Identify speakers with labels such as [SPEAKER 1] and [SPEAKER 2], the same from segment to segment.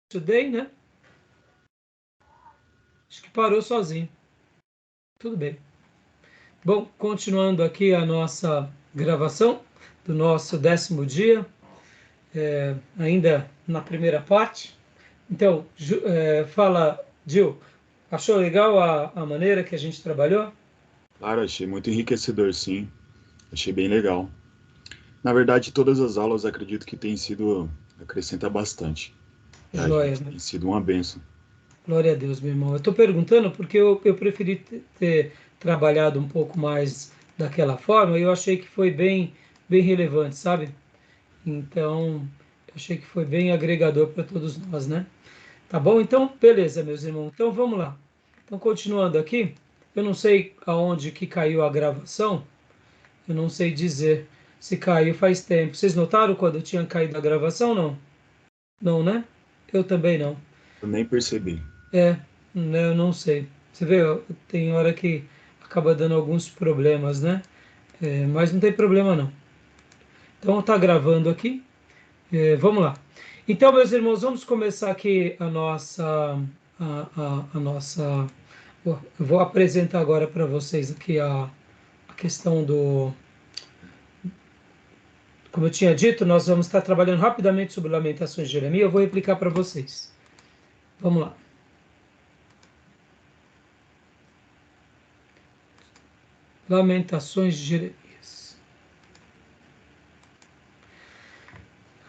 [SPEAKER 1] Today, né? Acho que parou sozinho. Tudo bem. Bom, continuando aqui a nossa gravação do nosso 10º dia, ainda na primeira parte. Então, fala, Gil, achou legal a maneira que a gente trabalhou?
[SPEAKER 2] Claro, achei muito enriquecedor, sim. Achei bem legal. Na verdade, todas as aulas acredito que acrescenta bastante. Pra
[SPEAKER 1] Joia,
[SPEAKER 2] gente,
[SPEAKER 1] né?
[SPEAKER 2] tem sido uma benção.
[SPEAKER 1] Glória a Deus, meu irmão. Eu estou perguntando porque eu preferi ter trabalhado um pouco mais daquela forma e eu achei que foi bem relevante, sabe? Então, eu achei que foi bem agregador para todos nós, né? Tá bom? Então, beleza, meus irmãos. Então, vamos lá. Então, continuando aqui, eu não sei aonde que caiu a gravação, eu não sei dizer se caiu faz tempo. Vocês notaram quando tinha caído a gravação? Não? Não, né? Eu também não.
[SPEAKER 2] Eu nem percebi.
[SPEAKER 1] Né, eu não sei. Você vê, ó, tem hora que acaba dando alguns problemas, né? Mas não tem problema não. Então, tá gravando aqui. Vamos lá. Então, meus irmãos, vamos começar aqui a nossa. Eu vou apresentar agora para vocês aqui a questão do. Como eu tinha dito, nós vamos estar trabalhando rapidamente sobre Lamentações de Jeremias. Eu vou replicar para vocês. Vamos lá. Lamentações de Jeremias.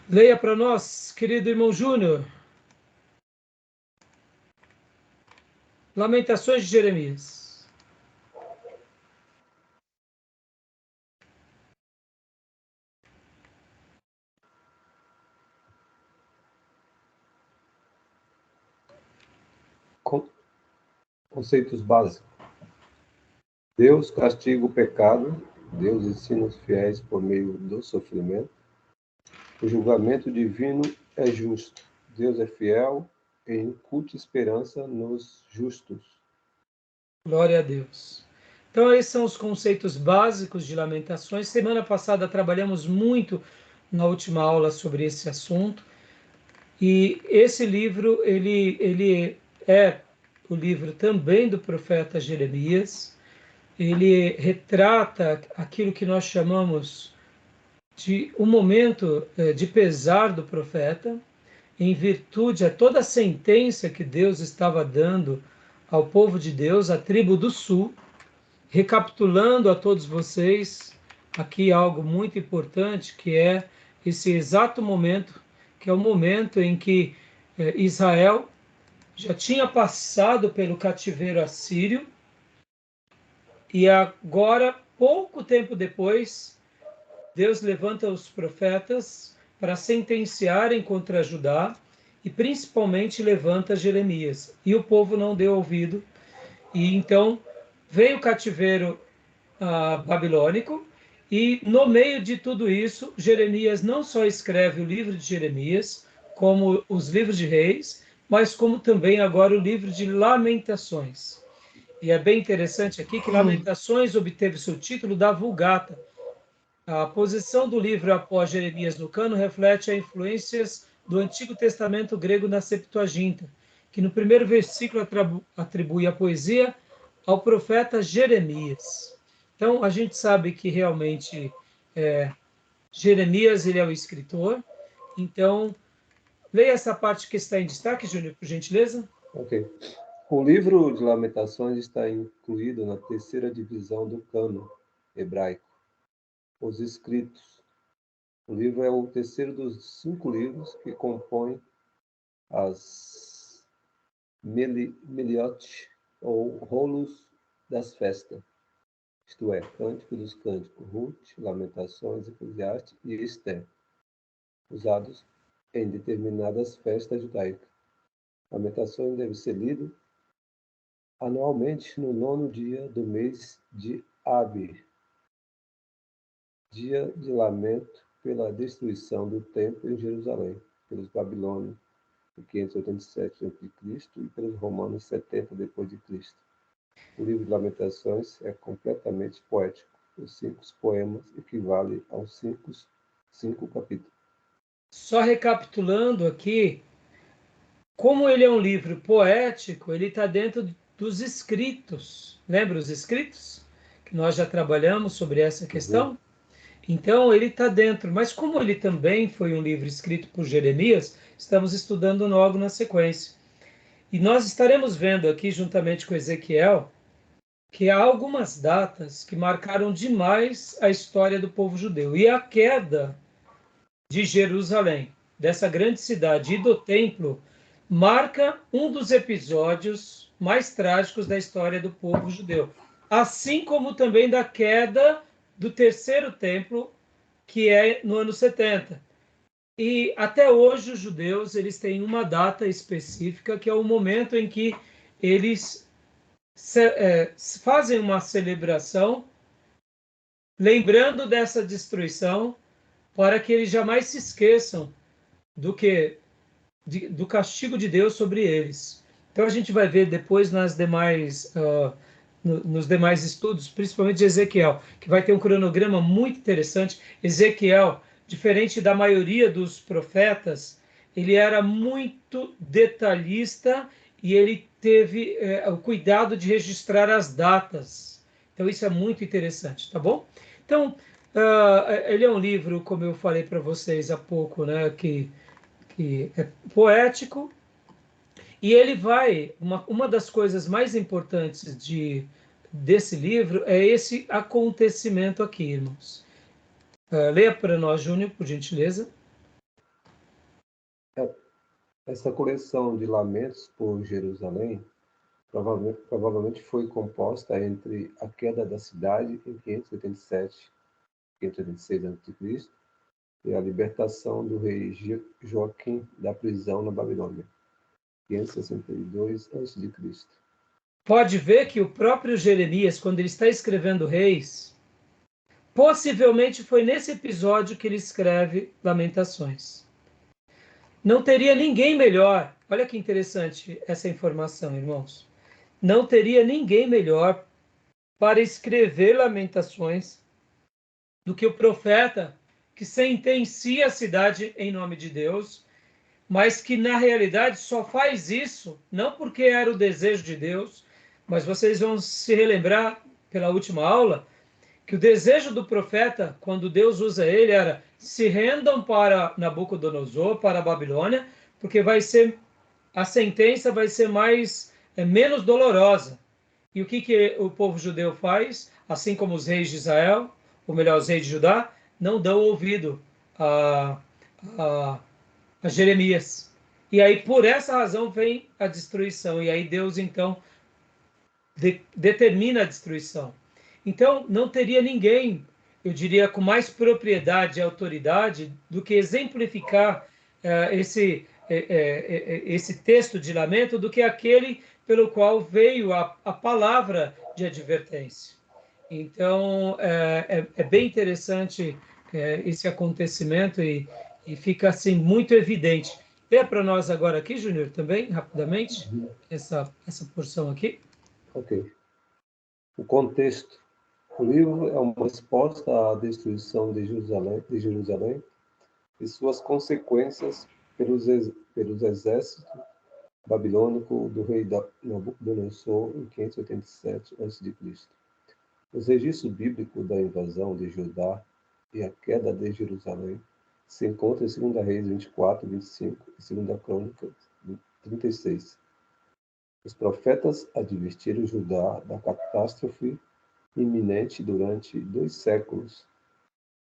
[SPEAKER 1] Leia para nós, querido irmão Júnior. Lamentações de Jeremias.
[SPEAKER 3] Conceitos básicos. Deus castiga o pecado, Deus ensina os fiéis por meio do sofrimento. O julgamento divino é justo, Deus é fiel e incute esperança nos justos.
[SPEAKER 1] Glória a Deus. Então, esses são os conceitos básicos de Lamentações. Semana passada trabalhamos muito na última aula sobre esse assunto. E esse livro, ele é o livro também do profeta Jeremias. Ele retrata aquilo que nós chamamos de um momento de pesar do profeta, em virtude a toda a sentença que Deus estava dando ao povo de Deus, à tribo do sul. Recapitulando a todos vocês, aqui algo muito importante, que é esse exato momento, que é o momento em que Israel já tinha passado pelo cativeiro assírio, e agora, pouco tempo depois, Deus levanta os profetas para sentenciarem contra Judá, e principalmente levanta Jeremias. E o povo não deu ouvido, e então veio o cativeiro babilônico, e no meio de tudo isso, Jeremias não só escreve o livro de Jeremias, como os livros de Reis, mas como também agora o livro de Lamentações. E é bem interessante aqui que Lamentações obteve seu título da Vulgata. A posição do livro após Jeremias no cano reflete as influências do Antigo Testamento grego na Septuaginta, que no primeiro versículo atribui a poesia ao profeta Jeremias. Então, a gente sabe que realmente Jeremias ele é o escritor. Então, leia essa parte que está em destaque, Júnior, por gentileza.
[SPEAKER 3] Ok. O livro de Lamentações está incluído na terceira divisão do cânon hebraico, os escritos. O livro é o terceiro dos 5 livros que compõem as Meliot, ou rolos das festas, isto é, Cântico dos Cânticos, Ruth, Lamentações, Eclesiastes e Esther, usados em determinadas festas judaicas. Lamentações deve ser lido anualmente no 9º dia do mês de Abib, dia de lamento pela destruição do templo em Jerusalém, pelos babilônios, em 587 a.C., e pelos romanos 70 d.C. O livro de Lamentações é completamente poético. Os 5 poemas equivalem aos 5 capítulos.
[SPEAKER 1] Só recapitulando aqui, como ele é um livro poético, ele está dentro dos escritos. Lembra os escritos? Que nós já trabalhamos sobre essa
[SPEAKER 3] Uhum.
[SPEAKER 1] questão? Então, ele está dentro. Mas como ele também foi um livro escrito por Jeremias, estamos estudando logo na sequência. E nós estaremos vendo aqui, juntamente com Ezequiel, que há algumas datas que marcaram demais a história do povo judeu. E a queda de Jerusalém, dessa grande cidade, e do templo, marca um dos episódios mais trágicos da história do povo judeu. Assim como também da queda do terceiro templo, que é no ano 70. E até hoje os judeus eles têm uma data específica, que é o momento em que eles fazem uma celebração, lembrando dessa destruição, para que eles jamais se esqueçam do que do castigo de Deus sobre eles. Então a gente vai ver depois nas demais nos demais estudos, principalmente de Ezequiel, que vai ter um cronograma muito interessante. Ezequiel, diferente da maioria dos profetas, ele era muito detalhista e ele teve o cuidado de registrar as datas. Então isso é muito interessante, tá bom? Então, ele é um livro, como eu falei para vocês há pouco, né, que é poético, e ele vai. Uma das coisas mais importantes desse livro é esse acontecimento aqui, irmãos. Leia para nós, Júnior, por gentileza.
[SPEAKER 3] Essa coleção de lamentos por Jerusalém provavelmente foi composta entre a queda da cidade em 587, 586 a.C. e a libertação do rei Joaquim da prisão na Babilônia, 562 a.C.
[SPEAKER 1] Pode ver que o próprio Jeremias, quando ele está escrevendo Reis, possivelmente foi nesse episódio que ele escreve Lamentações. Não teria ninguém melhor. Olha que interessante essa informação, irmãos. Não teria ninguém melhor para escrever Lamentações do que o profeta que sentencia a cidade em nome de Deus, mas que na realidade só faz isso não porque era o desejo de Deus, mas vocês vão se relembrar pela última aula que o desejo do profeta, quando Deus usa ele, era se rendam para Nabucodonosor, para a Babilônia, porque a sentença vai ser menos dolorosa. E o que o povo judeu faz? Assim como os reis de Israel, ou melhor, os reis de Judá, não dão ouvido a, a, a Jeremias. E aí, por essa razão, vem a destruição. E aí, Deus, então, determina a destruição. Então, não teria ninguém, eu diria, com mais propriedade e autoridade do que exemplificar esse texto de lamento do que aquele pelo qual veio a palavra de advertência. Então, é bem interessante esse acontecimento e fica assim muito evidente. Lê para nós agora aqui, Júnior, também, rapidamente, essa porção aqui.
[SPEAKER 3] Ok. O contexto. O livro é uma resposta à destruição de Jerusalém e suas consequências pelos exércitos babilônico do rei Nabucodonosor em 587 a.C. Os registros bíblicos da invasão de Judá e a queda de Jerusalém se encontram em 2 Reis 24, 25 e 2 Crônicas 36. Os profetas advertiram Judá da catástrofe iminente durante 2 séculos.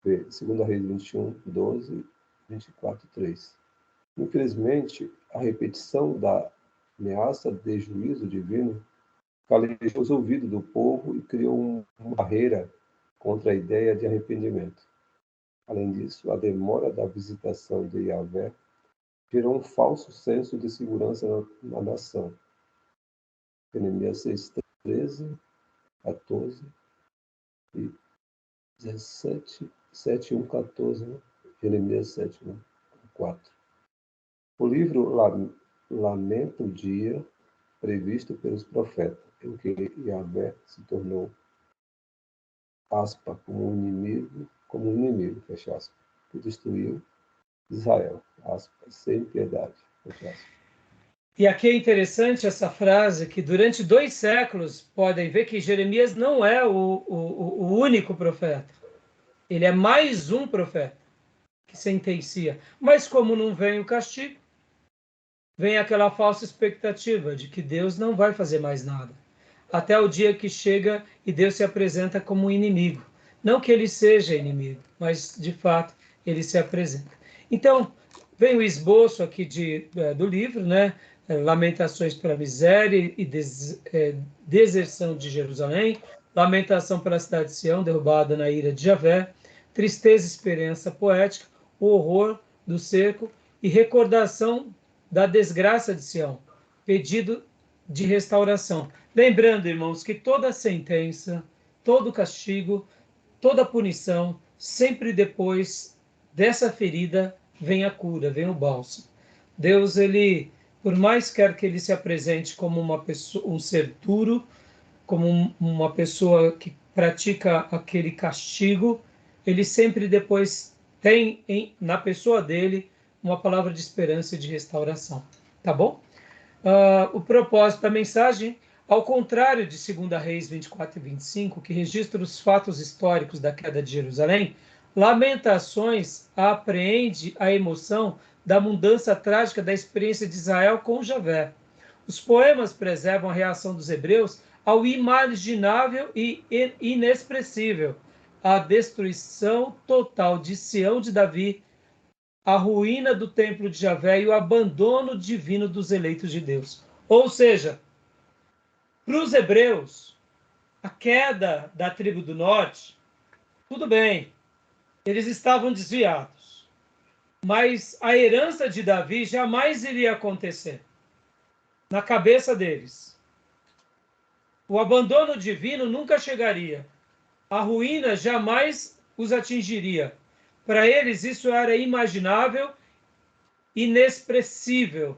[SPEAKER 3] 2 Reis 21, 12, 24, 3. Infelizmente, a repetição da ameaça de juízo divino calejou os ouvidos do povo e criou uma barreira contra a ideia de arrependimento. Além disso, a demora da visitação de Yahvé gerou um falso senso de segurança na nação. Jeremias 6, 13, 14 e 17, 7, 1, 14, né? Jeremias 7, 1, 4. O livro lamenta o dia previsto pelos profetas, em que Yahvé se tornou, como um inimigo, fecha aspas, que destruiu Israel, aspas, sem piedade, fecha aspas.
[SPEAKER 1] E aqui é interessante essa frase, que durante 2 séculos, podem ver que Jeremias não é o único profeta. Ele é mais um profeta que sentencia. Mas como não vem o castigo, vem aquela falsa expectativa de que Deus não vai fazer mais nada. Até o dia que chega e Deus se apresenta como um inimigo. Não que ele seja inimigo, mas de fato ele se apresenta. Então, vem o esboço aqui do livro, né? Lamentações pela miséria e deserção de Jerusalém, lamentação pela cidade de Sião, derrubada na ira de Javé, tristeza e esperança poética, o horror do cerco e recordação da desgraça de Sião, pedido de restauração. Lembrando, irmãos, que toda sentença, todo castigo, toda punição, sempre depois dessa ferida vem a cura, vem o bálsamo. Deus, ele, por mais quer que ele se apresente como uma pessoa, um ser duro, como uma pessoa que pratica aquele castigo, ele sempre depois tem na pessoa dele uma palavra de esperança e de restauração. Tá bom? O propósito da mensagem, ao contrário de 2 Reis 24 e 25, que registra os fatos históricos da queda de Jerusalém, Lamentações apreende a emoção da mudança trágica da experiência de Israel com Javé. Os poemas preservam a reação dos hebreus ao imaginável e inexpressível, a destruição total de Sião de Davi, a ruína do templo de Javé e o abandono divino dos eleitos de Deus. Ou seja, para os hebreus, a queda da tribo do norte, tudo bem, eles estavam desviados, mas a herança de Davi jamais iria acontecer na cabeça deles. O abandono divino nunca chegaria. A ruína jamais os atingiria. Para eles isso era imaginável, inexpressível.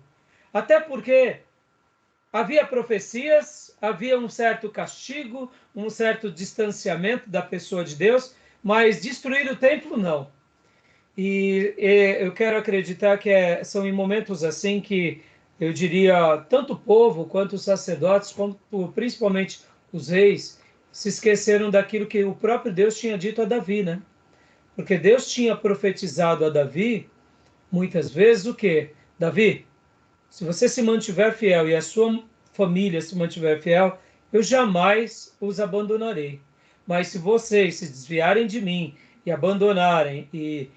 [SPEAKER 1] Até porque havia profecias, havia um certo castigo, um certo distanciamento da pessoa de Deus, mas destruir o templo, não. E eu quero acreditar que são em momentos assim que, eu diria, tanto o povo quanto os sacerdotes, quanto principalmente os reis, se esqueceram daquilo que o próprio Deus tinha dito a Davi, né? Porque Deus tinha profetizado a Davi, muitas vezes, o quê? Davi, se você se mantiver fiel e a sua família se mantiver fiel, eu jamais os abandonarei. Mas se vocês se desviarem de mim e abandonarem e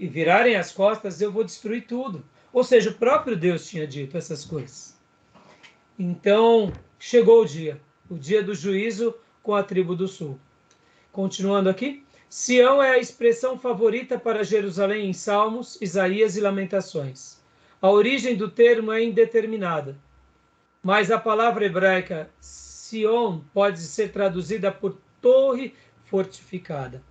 [SPEAKER 1] virarem as costas, eu vou destruir tudo. Ou seja, o próprio Deus tinha dito essas coisas. Então, chegou o dia do juízo com a tribo do sul. Continuando aqui, Sião é a expressão favorita para Jerusalém em Salmos, Isaías e Lamentações. A origem do termo é indeterminada, mas a palavra hebraica Sion pode ser traduzida por torre fortificada.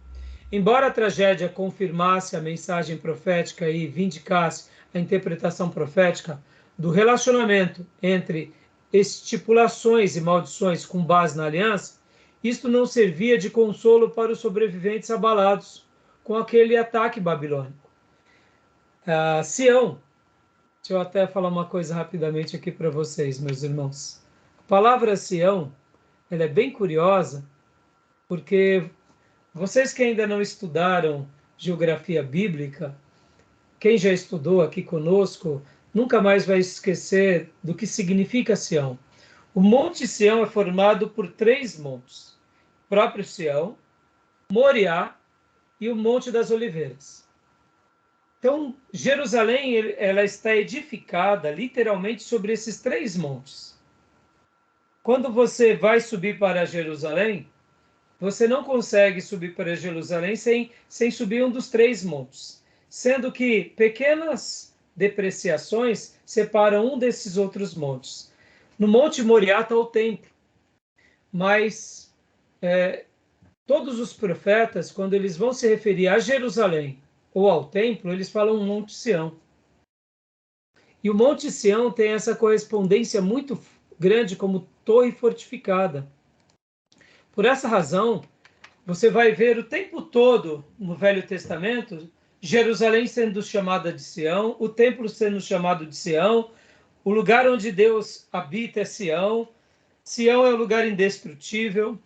[SPEAKER 1] Embora a tragédia confirmasse a mensagem profética e vindicasse a interpretação profética do relacionamento entre estipulações e maldições com base na aliança, isto não servia de consolo para os sobreviventes abalados com aquele ataque babilônico. Sião, deixa eu até falar uma coisa rapidamente aqui para vocês, meus irmãos. A palavra Sião, ela é bem curiosa, porque vocês que ainda não estudaram geografia bíblica, quem já estudou aqui conosco, nunca mais vai esquecer do que significa Sião. O Monte Sião é formado por 3 montes. O próprio Sião, Moriá e o Monte das Oliveiras. Então, Jerusalém, ela está edificada literalmente sobre esses 3 montes. Quando você vai subir para Jerusalém, você não consegue subir para Jerusalém sem subir um dos 3 montes, sendo que pequenas depreciações separam um desses outros montes. No Monte Moriá está o templo, mas todos os profetas, quando eles vão se referir a Jerusalém ou ao templo, eles falam Monte Sião. E o Monte Sião tem essa correspondência muito grande como torre fortificada. Por essa razão, você vai ver o tempo todo no Velho Testamento Jerusalém sendo chamada de Sião, o templo sendo chamado de Sião, o lugar onde Deus habita é Sião. Sião é um lugar indestrutível.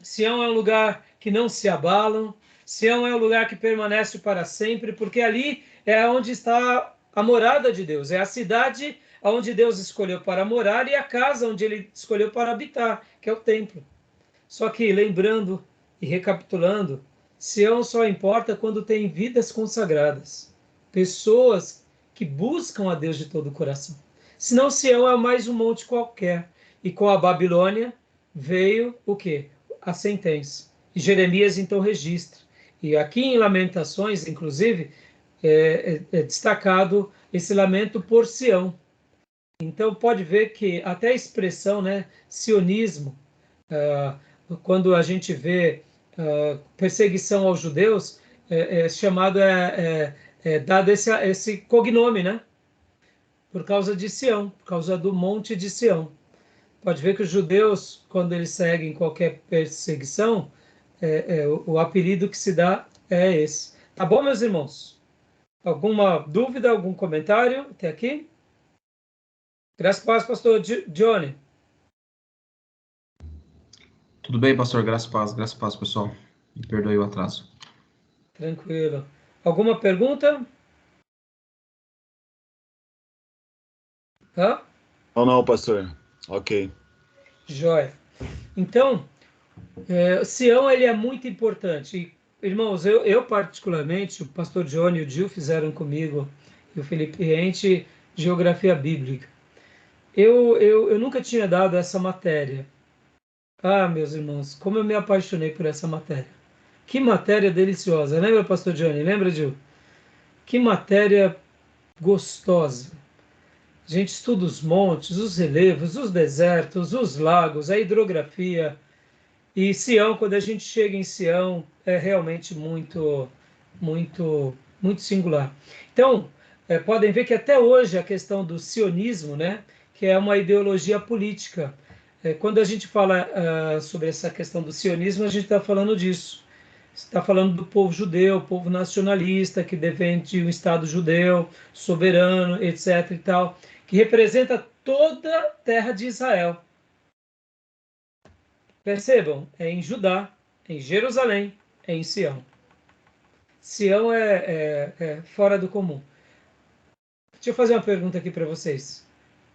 [SPEAKER 1] Sião é um lugar que não se abalam. Sião é um lugar que permanece para sempre, porque ali é onde está a morada de Deus. É a cidade onde Deus escolheu para morar e a casa onde ele escolheu para habitar, que é o templo. Só que, lembrando e recapitulando, Sião só importa quando tem vidas consagradas. Pessoas que buscam a Deus de todo o coração. Senão Sião é mais um monte qualquer. E com a Babilônia veio o quê? A sentença. E Jeremias então registra. E aqui em Lamentações, inclusive, é destacado esse lamento por Sião. Então pode ver que até a expressão, né, sionismo, quando a gente vê perseguição aos judeus, dado esse cognome, né? Por causa de Sião, por causa do Monte de Sião. Pode ver que os judeus, quando eles seguem qualquer perseguição, o apelido que se dá é esse. Tá bom, meus irmãos? Alguma dúvida, algum comentário até aqui? Graças a Deus, pastor Johnny.
[SPEAKER 4] Tudo bem, pastor? Graças a paz, pessoal. Me perdoe o atraso.
[SPEAKER 1] Tranquilo. Alguma pergunta? Hã?
[SPEAKER 2] Não, pastor. Ok.
[SPEAKER 1] Joia. Então, Sião ele é muito importante. E, irmãos, eu particularmente, o pastor Johnny e o Gil fizeram comigo, e o Felipe Rente, Geografia Bíblica. Eu nunca tinha dado essa matéria. Ah, meus irmãos, como eu me apaixonei por essa matéria. Que matéria deliciosa. Lembra, pastor Johnny? Lembra, Gil? Que matéria gostosa. A gente estuda os montes, os relevos, os desertos, os lagos, a hidrografia. E Sião, quando a gente chega em Sião, é realmente muito, muito, muito singular. Então, podem ver que até hoje a questão do sionismo, né, que é uma ideologia política. Quando a gente fala sobre essa questão do sionismo, a gente está falando disso. Está falando do povo judeu, povo nacionalista, que defende um Estado judeu, soberano, etc. e tal, que representa toda a terra de Israel. Percebam, é em Judá, em Jerusalém, é em Sião. Sião é fora do comum. Deixa eu fazer uma pergunta aqui para vocês.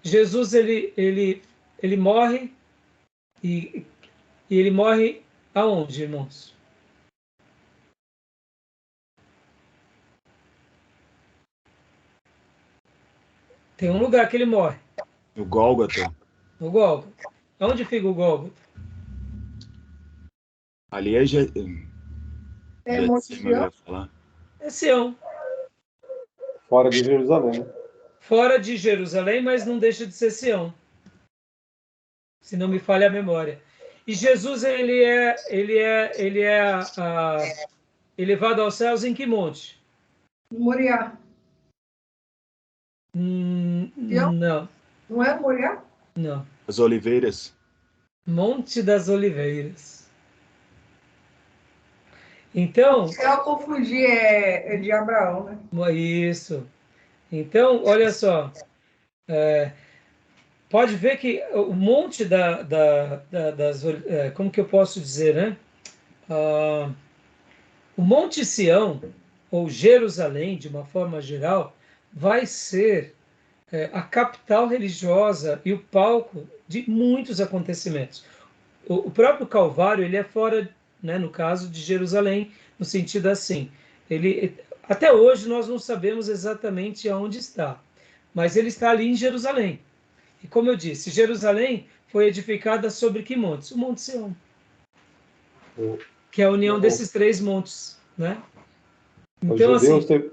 [SPEAKER 1] Jesus, ele morre e ele morre aonde, irmãos? Tem um lugar que ele morre.
[SPEAKER 2] O Gólgota.
[SPEAKER 1] No Gólgota. Onde fica o Gólgota?
[SPEAKER 2] Ali é
[SPEAKER 5] Monte Sião?
[SPEAKER 1] É Sião.
[SPEAKER 3] Fora de Jerusalém.
[SPEAKER 1] Fora de Jerusalém, mas não deixa de ser Sião. Se não me falha a memória. E Jesus, ele é elevado aos céus em que monte?
[SPEAKER 5] Moriá.
[SPEAKER 1] Não.
[SPEAKER 5] Não é Moriá?
[SPEAKER 1] Não.
[SPEAKER 2] As Oliveiras.
[SPEAKER 1] Monte das Oliveiras. Então...
[SPEAKER 5] Eu confundi, é de Abraão, né?
[SPEAKER 1] Isso. Então, olha só. Pode ver que o monte das... como que eu posso dizer, né? O Monte Sião, ou Jerusalém, de uma forma geral, vai ser a capital religiosa e o palco de muitos acontecimentos. O próprio Calvário, ele é fora, né, no caso de Jerusalém, no sentido assim, até hoje nós não sabemos exatamente aonde está, mas ele está ali em Jerusalém. E como eu disse, Jerusalém foi edificada sobre que montes? O Monte Sião, que é a união desses três montes, né? Então,
[SPEAKER 3] os judeus
[SPEAKER 1] assim,
[SPEAKER 3] têm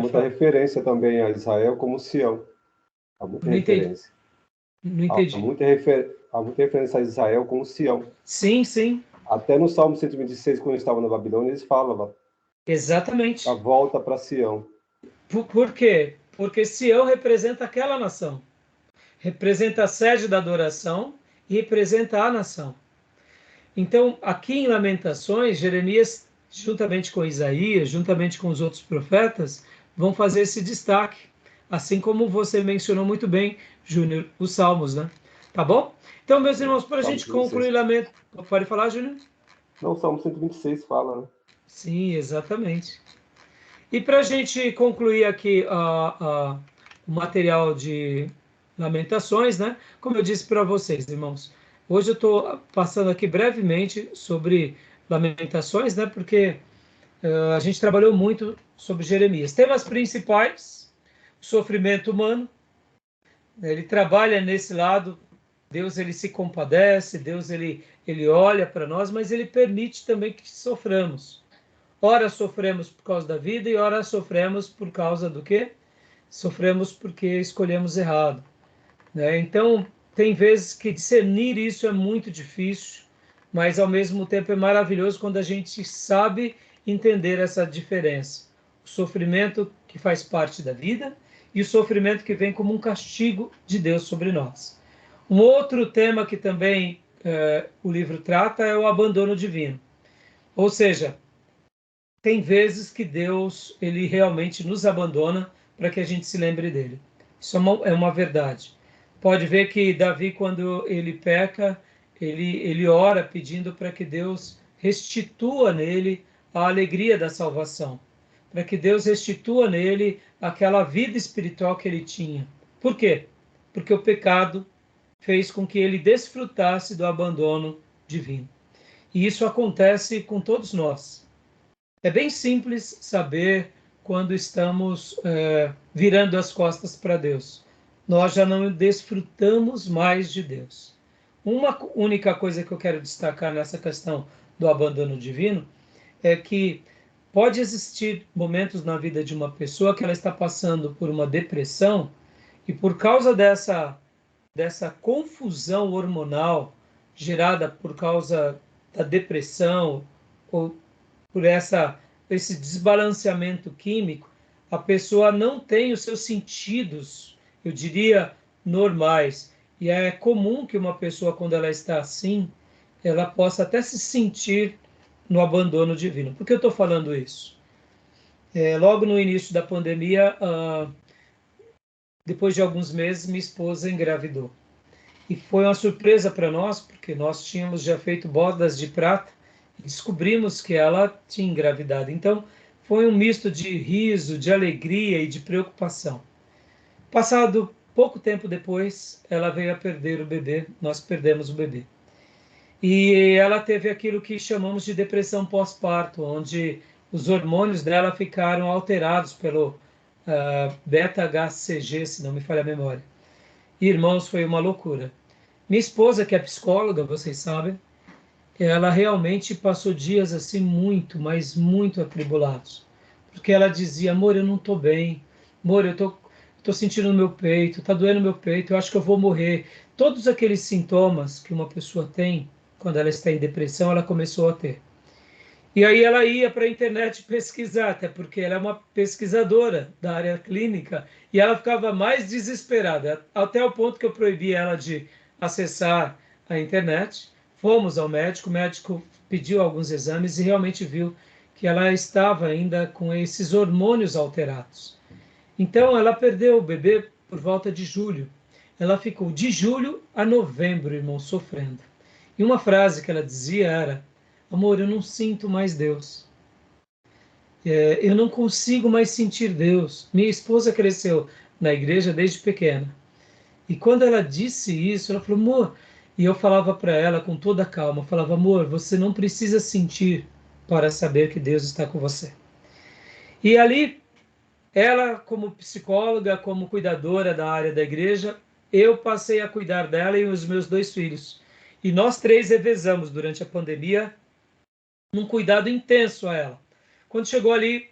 [SPEAKER 3] muita referência também a Israel como Sião. Há muita referência.
[SPEAKER 1] Não entendi.
[SPEAKER 3] Há muita referência a Israel como Sião.
[SPEAKER 1] Sim, sim.
[SPEAKER 3] Até no Salmo 126, quando eles estavam na Babilônia, eles falavam.
[SPEAKER 1] Exatamente.
[SPEAKER 3] A volta para Sião.
[SPEAKER 1] Por quê? Porque Sião representa aquela nação. Representa a sede da adoração e representa a nação. Então, aqui em Lamentações, Jeremias, juntamente com Isaías, juntamente com os outros profetas, vão fazer esse destaque assim como você mencionou muito bem, Júnior, os Salmos, né? Tá bom? Então, meus irmãos, para a gente concluir Lamento... Pode falar, Júnior?
[SPEAKER 3] Não, o Salmo 126 fala, né?
[SPEAKER 1] Sim, exatamente. E para a gente concluir aqui o material de Lamentações, né? Como eu disse para vocês, irmãos, hoje eu estou passando aqui brevemente sobre Lamentações, né? Porque a gente trabalhou muito sobre Jeremias. Temas principais: o sofrimento humano. Ele trabalha nesse lado. Deus ele se compadece, Deus ele olha para nós, mas ele permite também que soframos. Ora sofremos por causa da vida e ora sofremos por causa do quê? Sofremos porque escolhemos errado, né? Então, tem vezes que discernir isso é muito difícil, mas ao mesmo tempo é maravilhoso quando a gente sabe entender essa diferença. O sofrimento que faz parte da vida e o sofrimento que vem como um castigo de Deus sobre nós. Um outro tema que também o livro trata é o abandono divino. Ou seja, tem vezes que Deus ele realmente nos abandona para que a gente se lembre dele. Isso é uma verdade. Pode ver que Davi, quando ele peca, ele ora pedindo para que Deus restitua nele a alegria da salvação, para que Deus restitua nele aquela vida espiritual que ele tinha. Por quê? Porque o pecado fez com que ele desfrutasse do abandono divino. E isso acontece com todos nós. É bem simples saber quando estamos virando as costas para Deus. Nós já não desfrutamos mais de Deus. Uma única coisa que eu quero destacar nessa questão do abandono divino é que pode existir momentos na vida de uma pessoa que ela está passando por uma depressão e por causa dessa confusão hormonal gerada por causa da depressão ou por esse desbalanceamento químico, a pessoa não tem os seus sentidos, eu diria, normais. E é comum que uma pessoa, quando ela está assim, ela possa até se sentir no abandono divino. Por que eu estou falando isso? Logo no início da pandemia, depois de alguns meses, minha esposa engravidou. E foi uma surpresa para nós, porque nós tínhamos já feito bodas de prata, descobrimos que ela tinha engravidado. Então, foi um misto de riso, de alegria e de preocupação. Passado pouco tempo depois, ela veio a perder o bebê, nós perdemos o bebê. E ela teve aquilo que chamamos de depressão pós-parto, onde os hormônios dela ficaram alterados pelo beta-HCG, se não me falha a memória. E, irmãos, foi uma loucura. Minha esposa, que é psicóloga, vocês sabem, ela realmente passou dias assim muito, mas muito atribulados. Porque ela dizia: amor, eu não estou bem. Amor, eu tô sentindo no meu peito, está doendo no meu peito, eu acho que eu vou morrer. Todos aqueles sintomas que uma pessoa tem quando ela está em depressão, ela começou a ter. E aí ela ia para a internet pesquisar, até porque ela é uma pesquisadora da área clínica, e ela ficava mais desesperada, até o ponto que eu proibi ela de acessar a internet. Fomos ao médico, o médico pediu alguns exames e realmente viu que ela estava ainda com esses hormônios alterados. Então, ela perdeu o bebê por volta de julho. Ela ficou de julho a novembro, irmão, sofrendo. E uma frase que ela dizia era: amor, eu não sinto mais Deus. Eu não consigo mais sentir Deus. Minha esposa cresceu na igreja desde pequena. E quando ela disse isso, ela falou: amor... E eu falava para ela com toda a calma, falava: amor, você não precisa sentir para saber que Deus está com você. E ali, ela como psicóloga, como cuidadora da área da igreja, eu passei a cuidar dela e os meus 2 filhos. E nós 3 revezamos durante a pandemia, num cuidado intenso a ela. Quando chegou ali,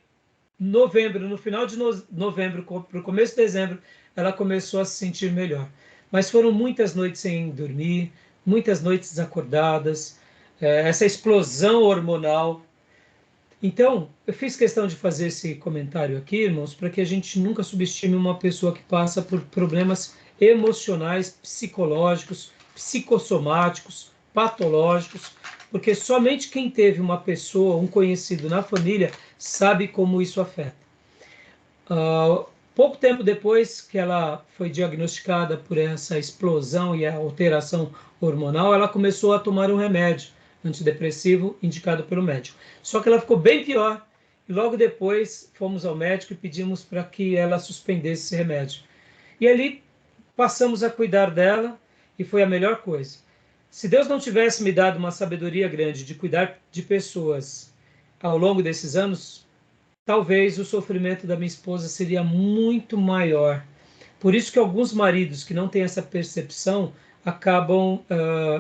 [SPEAKER 1] novembro, no final de novembro, para o começo de dezembro, ela começou a se sentir melhor. Mas foram muitas noites sem dormir, muitas noites desacordadas, essa explosão hormonal. Então, eu fiz questão de fazer esse comentário aqui, irmãos, para que a gente nunca subestime uma pessoa que passa por problemas emocionais, psicológicos, psicossomáticos, patológicos, porque somente quem teve uma pessoa, um conhecido na família, sabe como isso afeta. pouco tempo depois que ela foi diagnosticada por essa explosão e a alteração hormonal, ela começou a tomar um remédio antidepressivo indicado pelo médico. Só que ela ficou bem pior e logo depois fomos ao médico e pedimos para que ela suspendesse esse remédio. E ali passamos a cuidar dela e foi a melhor coisa. Se Deus não tivesse me dado uma sabedoria grande de cuidar de pessoas ao longo desses anos, talvez o sofrimento da minha esposa seria muito maior. Por isso que alguns maridos que não têm essa percepção acabam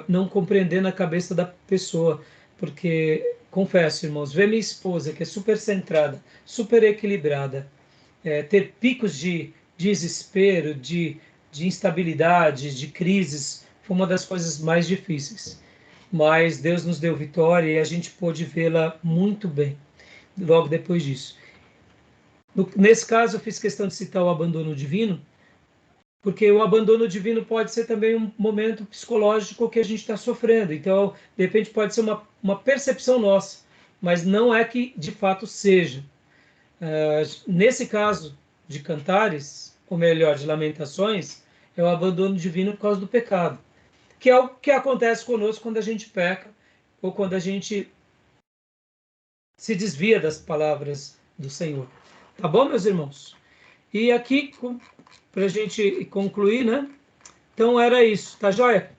[SPEAKER 1] não compreendendo a cabeça da pessoa. Porque, confesso, irmãos, ver minha esposa, que é super centrada, super equilibrada, ter picos de desespero, de instabilidade, de crises, foi uma das coisas mais difíceis. Mas Deus nos deu vitória e a gente pôde vê-la muito bem logo depois disso. Nesse caso, eu fiz questão de citar o abandono divino, porque o abandono divino pode ser também um momento psicológico que a gente está sofrendo. Então, de repente, pode ser uma percepção nossa, mas não é que de fato seja. Nesse caso de Cantares, ou melhor, de Lamentações, é o abandono divino por causa do pecado, que é o que acontece conosco quando a gente peca, ou quando a gente se desvia das palavras do Senhor. Tá bom, meus irmãos? E aqui, para a gente concluir, né? Então era isso, tá joia?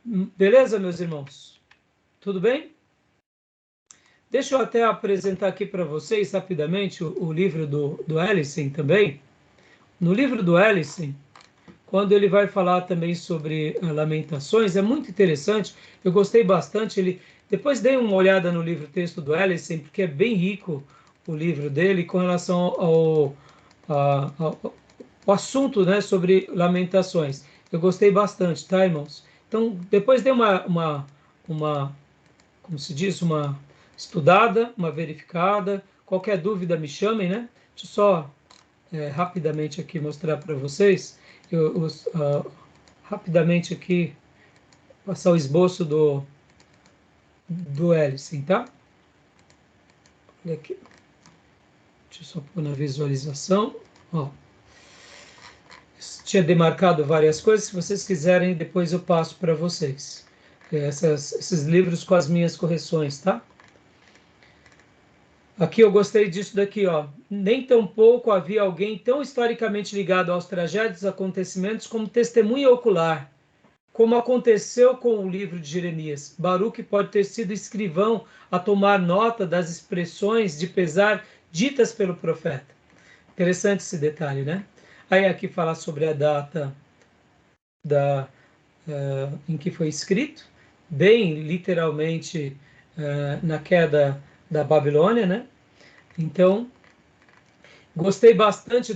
[SPEAKER 1] Beleza, meus irmãos? Tudo bem? Deixa eu até apresentar aqui para vocês rapidamente o livro do Ellison também. No livro do Ellison, quando ele vai falar também sobre Lamentações, é muito interessante, eu gostei bastante. Depois dei uma olhada no livro-texto do Ellison, porque é bem rico o livro dele com relação ao assunto, né, sobre Lamentações. Eu gostei bastante, tá, irmãos? Então, depois dei uma como se diz, uma estudada, uma verificada. Qualquer dúvida me chamem, né? Deixa eu só rapidamente aqui mostrar para vocês. Rapidamente aqui passar o esboço do Ellison, tá? Olha aqui. Deixa eu só pôr na visualização. Ó. Tinha demarcado várias coisas. Se vocês quiserem, depois eu passo para vocês. Esses livros com as minhas correções, tá? Aqui eu gostei disso daqui, ó. Nem tampouco havia alguém tão historicamente ligado aos tragédios acontecimentos como testemunha ocular, como aconteceu com o livro de Jeremias. Baruque pode ter sido escrivão a tomar nota das expressões de pesar ditas pelo profeta. Interessante esse detalhe, né? Aí aqui fala sobre a data em que foi escrito, bem literalmente na queda da Babilônia, né? Então, gostei bastante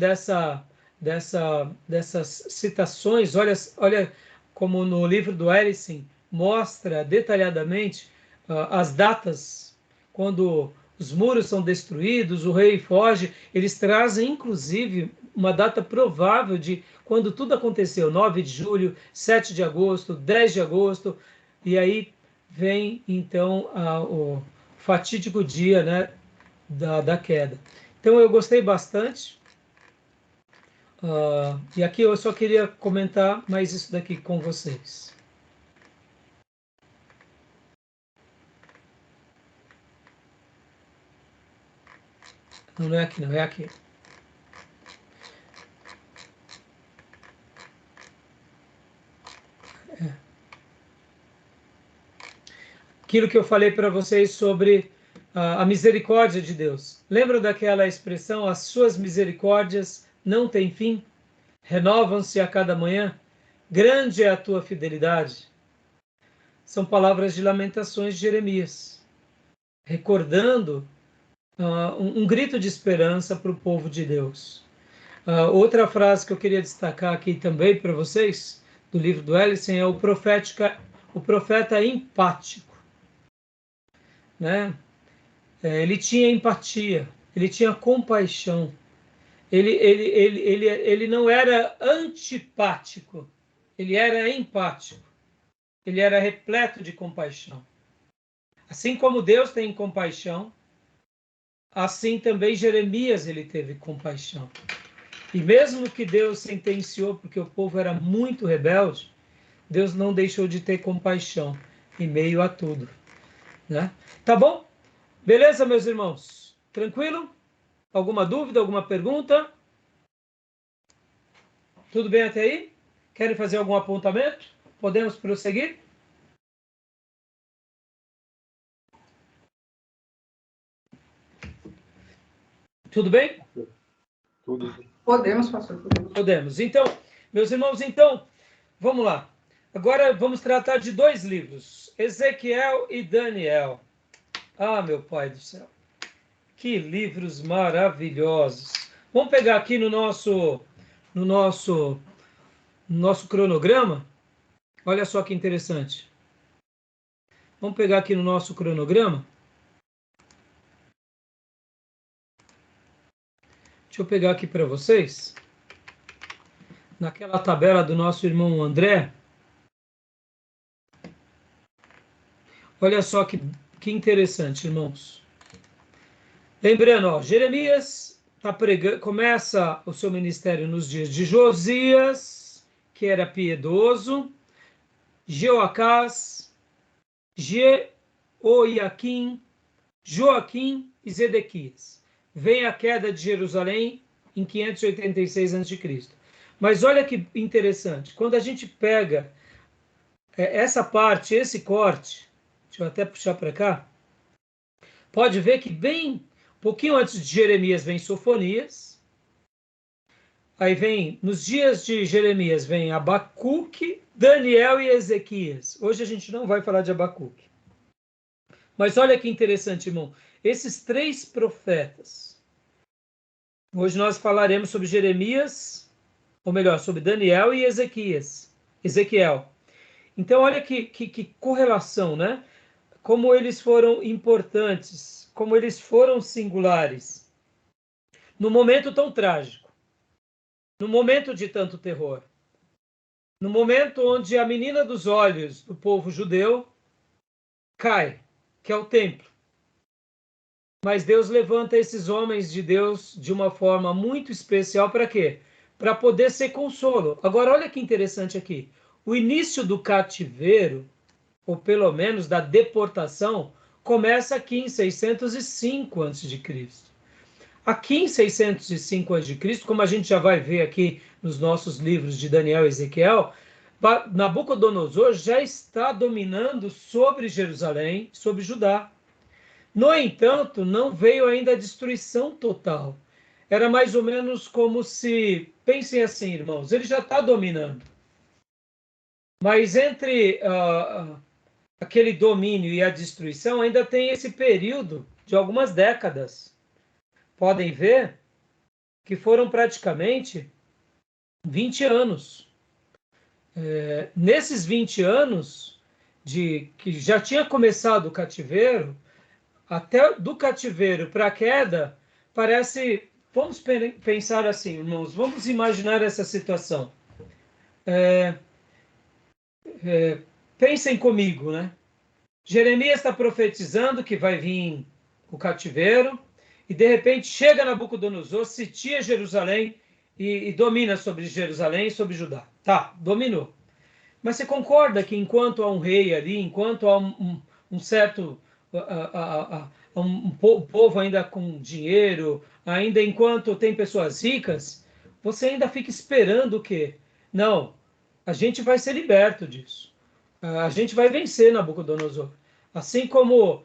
[SPEAKER 1] dessas citações. Olha como no livro do Ellison mostra detalhadamente as datas, quando os muros são destruídos, o rei foge. Eles trazem, inclusive, uma data provável de quando tudo aconteceu, 9 de julho, 7 de agosto, 10 de agosto, e aí vem, então, o fatídico dia, né, da queda. Então, eu gostei bastante. E aqui eu só queria comentar mais isso daqui com vocês. Não é aqui, não é aqui. Aquilo que eu falei para vocês sobre a misericórdia de Deus. Lembram daquela expressão, as suas misericórdias não têm fim? Renovam-se a cada manhã? Grande é a tua fidelidade. São palavras de Lamentações de Jeremias, recordando um grito de esperança para o povo de Deus. Outra frase que eu queria destacar aqui também para vocês, do livro do Ellison, é o profeta empático. Né? Ele tinha empatia, ele tinha compaixão, ele não era antipático, ele era empático, ele era repleto de compaixão. Assim como Deus tem compaixão, assim também Jeremias ele teve compaixão. E mesmo que Deus sentenciou porque o povo era muito rebelde, Deus não deixou de ter compaixão em meio a tudo, né? Tá bom? Beleza, meus irmãos? Tranquilo? Alguma dúvida, alguma pergunta? Tudo bem até aí? Querem fazer algum apontamento? Podemos prosseguir? Tudo bem?
[SPEAKER 3] Tudo.
[SPEAKER 5] Podemos, pastor, podemos.
[SPEAKER 1] Podemos. Então, meus irmãos, então, vamos lá. Agora vamos tratar de 2 livros, Ezequiel e Daniel. Ah, meu Pai do céu. Que livros maravilhosos. Vamos pegar aqui no nosso cronograma. Olha só que interessante. Vamos pegar aqui no nosso cronograma. Deixa eu pegar aqui para vocês. Naquela tabela do nosso irmão André. Olha só que interessante, irmãos. Lembrando, ó, Jeremias começa o seu ministério nos dias de Josias, que era piedoso, Jeoacás, Jeoiaquim, Joaquim e Zedequias. Vem a queda de Jerusalém em 586 a.C. Mas olha que interessante, quando a gente pega essa parte, esse corte, deixa eu até puxar para cá, pode ver que bem um pouquinho antes de Jeremias vem Sofonias, aí vem, nos dias de Jeremias, vem Abacuque, Daniel e Ezequias. Hoje a gente não vai falar de Abacuque. Mas olha que interessante, irmão. Esses 3 profetas. Hoje nós falaremos sobre Jeremias, ou melhor, sobre Daniel e Ezequiel. Então olha que correlação, né? Como eles foram importantes, como eles foram singulares. No momento tão trágico, no momento de tanto terror, no momento onde a menina dos olhos do povo judeu cai, que é o templo. Mas Deus levanta esses homens de Deus de uma forma muito especial para quê? Para poder ser consolo. Agora, olha que interessante aqui. O início do cativeiro, ou pelo menos da deportação, começa aqui em 605 a.C. Aqui em 605 a.C., como a gente já vai ver aqui nos nossos livros de Daniel e Ezequiel, Nabucodonosor já está dominando sobre Jerusalém, sobre Judá. No entanto, não veio ainda a destruição total. Era mais ou menos como se, pensem assim, irmãos, ele já está dominando. Mas entre aquele domínio e a destruição, ainda tem esse período de algumas décadas. Podem ver que foram praticamente 20 anos. Nesses 20 anos, que já tinha começado o cativeiro, até do cativeiro para a queda, parece... Vamos pensar assim, irmãos, vamos imaginar essa situação. Pensem comigo, né? Jeremias está profetizando que vai vir o cativeiro, e de repente chega Nabucodonosor, sitia Jerusalém e domina sobre Jerusalém e sobre Judá. Tá, dominou. Mas você concorda que enquanto há um rei ali, enquanto há um certo... um povo ainda com dinheiro, ainda enquanto tem pessoas ricas, você ainda fica esperando o quê? Não, a gente vai ser liberto disso. A gente vai vencer Nabucodonosor. Assim como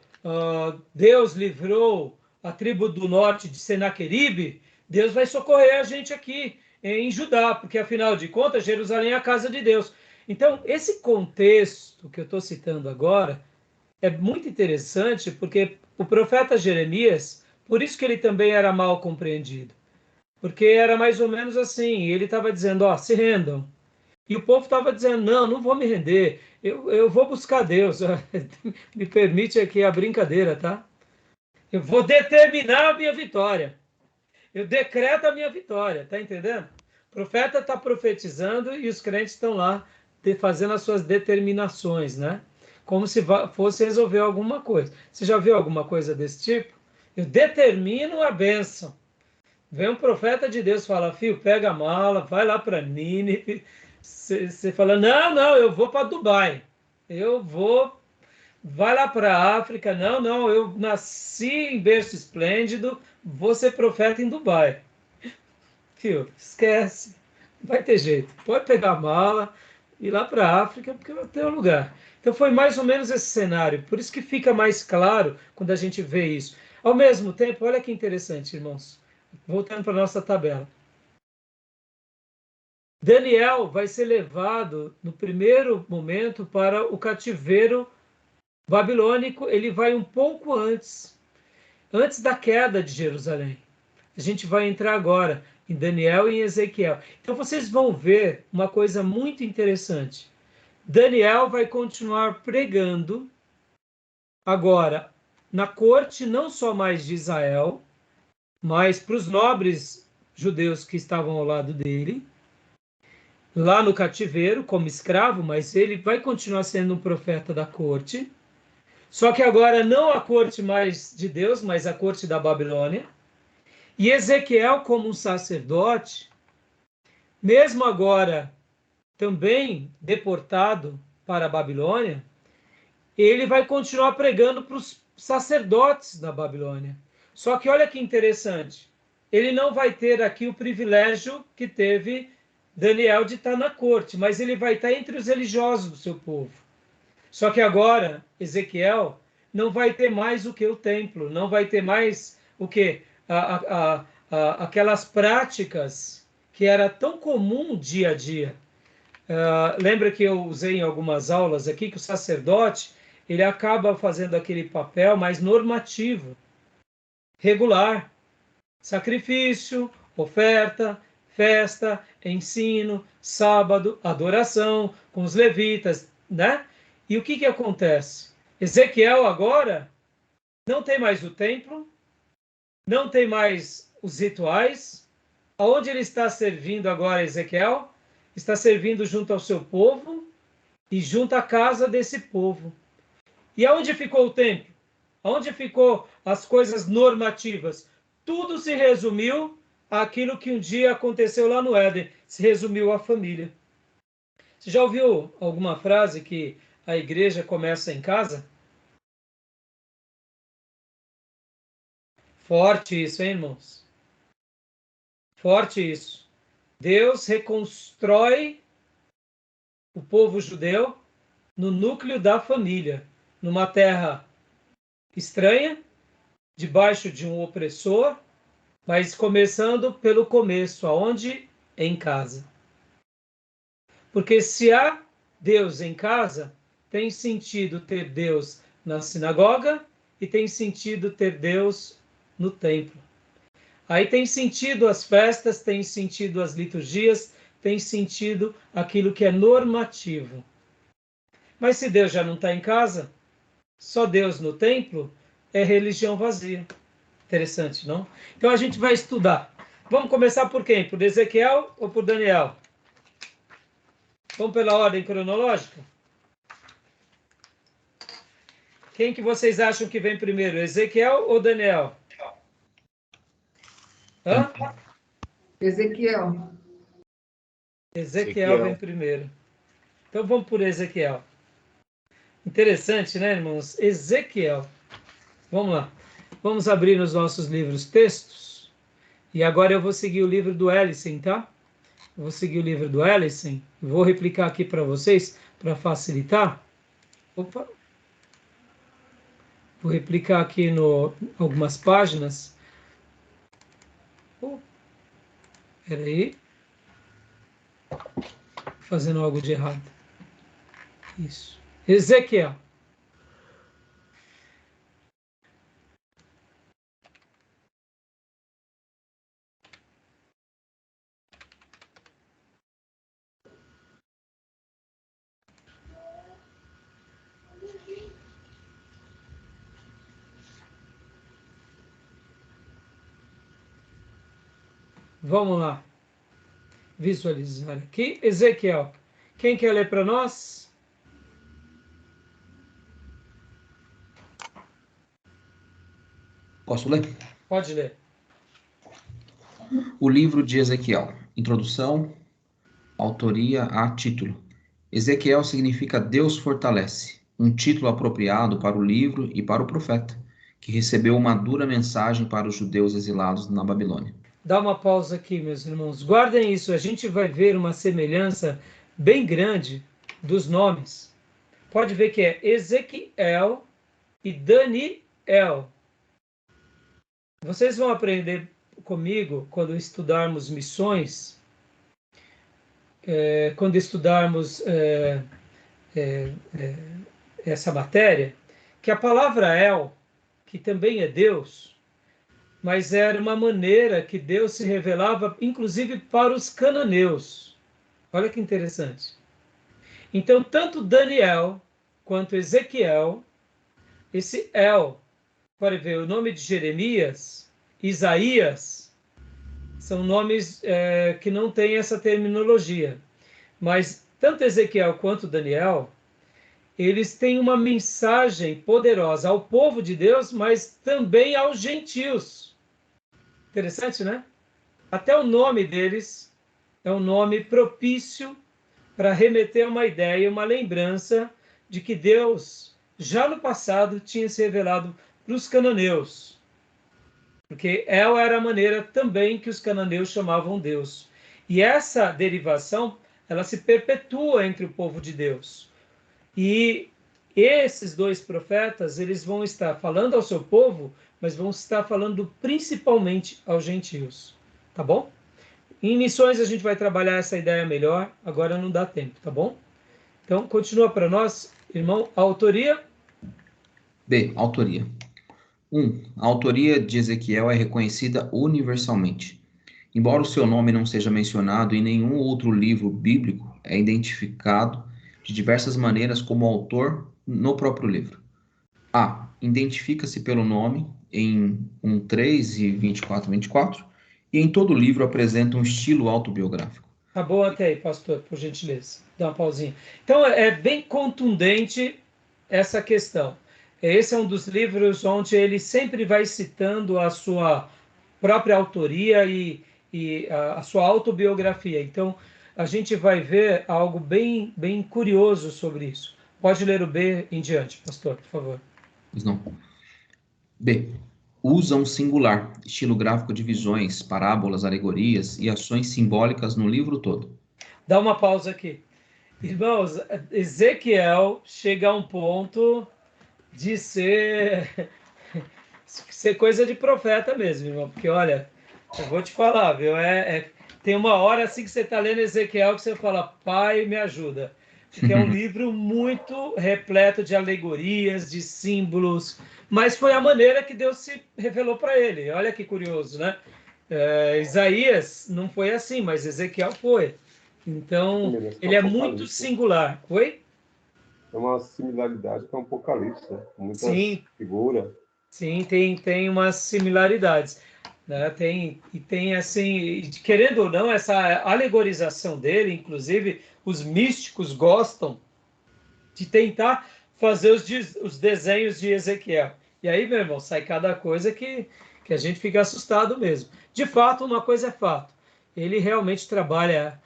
[SPEAKER 1] Deus livrou a tribo do norte de Senaqueribe, Deus vai socorrer a gente aqui em Judá, porque afinal de contas Jerusalém é a casa de Deus. Então, esse contexto que eu estou citando agora é muito interessante, porque o profeta Jeremias, por isso que ele também era mal compreendido, porque era mais ou menos assim, ele estava dizendo, se rendam, e o povo estava dizendo, não vou me render, eu vou buscar Deus, me permite aqui a brincadeira, tá? Eu vou determinar a minha vitória, eu decreto a minha vitória, tá entendendo? O profeta está profetizando e os crentes estão lá fazendo as suas determinações, né? Como se fosse resolver alguma coisa. Você já viu alguma coisa desse tipo? Eu determino a bênção. Vem um profeta de Deus, fala, filho, pega a mala, vai lá para Nínive. Você fala, não, eu vou para Dubai. Eu vou, vai lá para a África. Não, eu nasci em berço esplêndido, vou ser profeta em Dubai. Filho, esquece, não vai ter jeito. Pode pegar a mala e ir lá para a África, porque é o teu lugar. Então foi mais ou menos esse cenário. Por isso que fica mais claro quando a gente vê isso. Ao mesmo tempo, olha que interessante, irmãos. Voltando para a nossa tabela. Daniel vai ser levado no primeiro momento para o cativeiro babilônico. Ele vai um pouco antes da queda de Jerusalém. A gente vai entrar agora em Daniel e em Ezequiel. Então vocês vão ver uma coisa muito interessante. Daniel vai continuar pregando agora na corte, não só mais de Israel, mas para os nobres judeus que estavam ao lado dele, lá no cativeiro, como escravo, mas ele vai continuar sendo um profeta da corte. Só que agora não a corte mais de Deus, mas a corte da Babilônia. E Ezequiel, como um sacerdote, mesmo agora também deportado para a Babilônia, ele vai continuar pregando para os sacerdotes da Babilônia. Só que olha que interessante, ele não vai ter aqui o privilégio que teve Daniel de estar na corte, mas ele vai estar entre os religiosos do seu povo. Só que agora, Ezequiel não vai ter mais o que o templo, não vai ter mais o que aquelas práticas que era tão comum dia a dia. Lembra que eu usei em algumas aulas aqui que o sacerdote ele acaba fazendo aquele papel mais normativo, regular, sacrifício, oferta, festa, ensino, sábado, adoração com os levitas, né? E o que acontece? Ezequiel agora não tem mais o templo, não tem mais os rituais. Aonde ele está servindo agora, Ezequiel? Está servindo junto ao seu povo e junto à casa desse povo. E aonde ficou o templo? Aonde ficou as coisas normativas? Tudo se resumiu àquilo que um dia aconteceu lá no Éden. Se resumiu à família. Você já ouviu alguma frase que a igreja começa em casa? Forte isso, hein, irmãos? Forte isso. Deus reconstrói o povo judeu no núcleo da família, numa terra estranha, debaixo de um opressor, mas começando pelo começo, aonde? Em casa. Porque se há Deus em casa, tem sentido ter Deus na sinagoga e tem sentido ter Deus no templo. Aí tem sentido as festas, tem sentido as liturgias, tem sentido aquilo que é normativo. Mas se Deus já não está em casa, só Deus no templo, é religião vazia. Interessante, não? Então a gente vai estudar. Vamos começar por quem? Por Ezequiel ou por Daniel? Vamos pela ordem cronológica? Quem que vocês acham que vem primeiro, Ezequiel ou Daniel? Hã?
[SPEAKER 5] Ezequiel.
[SPEAKER 1] Ezequiel vem primeiro. Então vamos por Ezequiel. Interessante, né, irmãos? Ezequiel. Vamos lá. Vamos abrir nos nossos livros textos. E agora eu vou seguir o livro do Ellison, tá? Eu vou seguir o livro do Ellison. Vou replicar aqui para vocês, para facilitar. Opa! Vou replicar aqui algumas páginas. Espera aí. Fazendo algo de errado. Isso. Ezequiel. Vamos lá. Visualizar aqui. Ezequiel. Quem quer ler para nós?
[SPEAKER 4] Posso ler?
[SPEAKER 1] Pode ler.
[SPEAKER 4] O livro de Ezequiel. Introdução, autoria a título. Ezequiel significa Deus fortalece, um título apropriado para o livro e para o profeta, que recebeu uma dura mensagem para os judeus exilados na Babilônia.
[SPEAKER 1] Dá uma pausa aqui, meus irmãos. Guardem isso, a gente vai ver uma semelhança bem grande dos nomes. Pode ver que é Ezequiel e Daniel. Vocês vão aprender comigo quando estudarmos missões, quando estudarmos essa matéria, que a palavra El, que também é Deus, mas era uma maneira que Deus se revelava, inclusive para os cananeus. Olha que interessante. Então, tanto Daniel quanto Ezequiel, esse El, pode ver, o nome de Jeremias, Isaías, são nomes que não têm essa terminologia. Mas tanto Ezequiel quanto Daniel, eles têm uma mensagem poderosa ao povo de Deus, mas também aos gentios. Interessante, né? Até o nome deles é um nome propício para remeter uma ideia, uma lembrança de que Deus, já no passado, tinha se revelado para os cananeus. Porque El era a maneira também que os cananeus chamavam Deus. E essa derivação, ela se perpetua entre o povo de Deus. E esses dois profetas, eles vão estar falando ao seu povo, mas vão estar falando principalmente aos gentios. Tá bom? Em missões a gente vai trabalhar essa ideia melhor, agora não dá tempo, tá bom? Então, continua para nós, irmão, a autoria.
[SPEAKER 4] B. Autoria. 1. A autoria de Ezequiel é reconhecida universalmente. Embora o seu nome não seja mencionado em nenhum outro livro bíblico, é identificado de diversas maneiras como autor no próprio livro. A. Identifica-se pelo nome em 1:3 e 24:24, e em todo o livro apresenta um estilo autobiográfico.
[SPEAKER 1] Tá bom até aí, pastor, por gentileza. Dá uma pausinha. Então, é bem contundente essa questão. Esse é um dos livros onde ele sempre vai citando a sua própria autoria e a sua autobiografia. Então, a gente vai ver algo bem, bem curioso sobre isso. Pode ler o B em diante, pastor, por favor.
[SPEAKER 4] Pois não. B. Usa um singular, estilo gráfico de visões, parábolas, alegorias e ações simbólicas no livro todo.
[SPEAKER 1] Dá uma pausa aqui. Irmãos, Ezequiel chega a um ponto de ser coisa de profeta mesmo, irmão. Porque, olha, eu vou te falar, viu? Tem uma hora assim que você está lendo Ezequiel que você fala, Pai, me ajuda. Porque é um livro muito repleto de alegorias, de símbolos, mas foi a maneira que Deus se revelou para ele. Olha que curioso, né? Isaías não foi assim, mas Ezequiel foi. Então, ele é muito singular. Oi?
[SPEAKER 3] É uma similaridade com o Apocalipse, né? Com muitas
[SPEAKER 1] Sim.
[SPEAKER 3] figuras.
[SPEAKER 1] Sim, tem umas similaridades, né? Tem assim, querendo ou não, essa alegorização dele, inclusive os místicos gostam de tentar fazer os desenhos de Ezequiel. E aí, meu irmão, sai cada coisa que a gente fica assustado mesmo. De fato, uma coisa é fato, ele realmente trabalha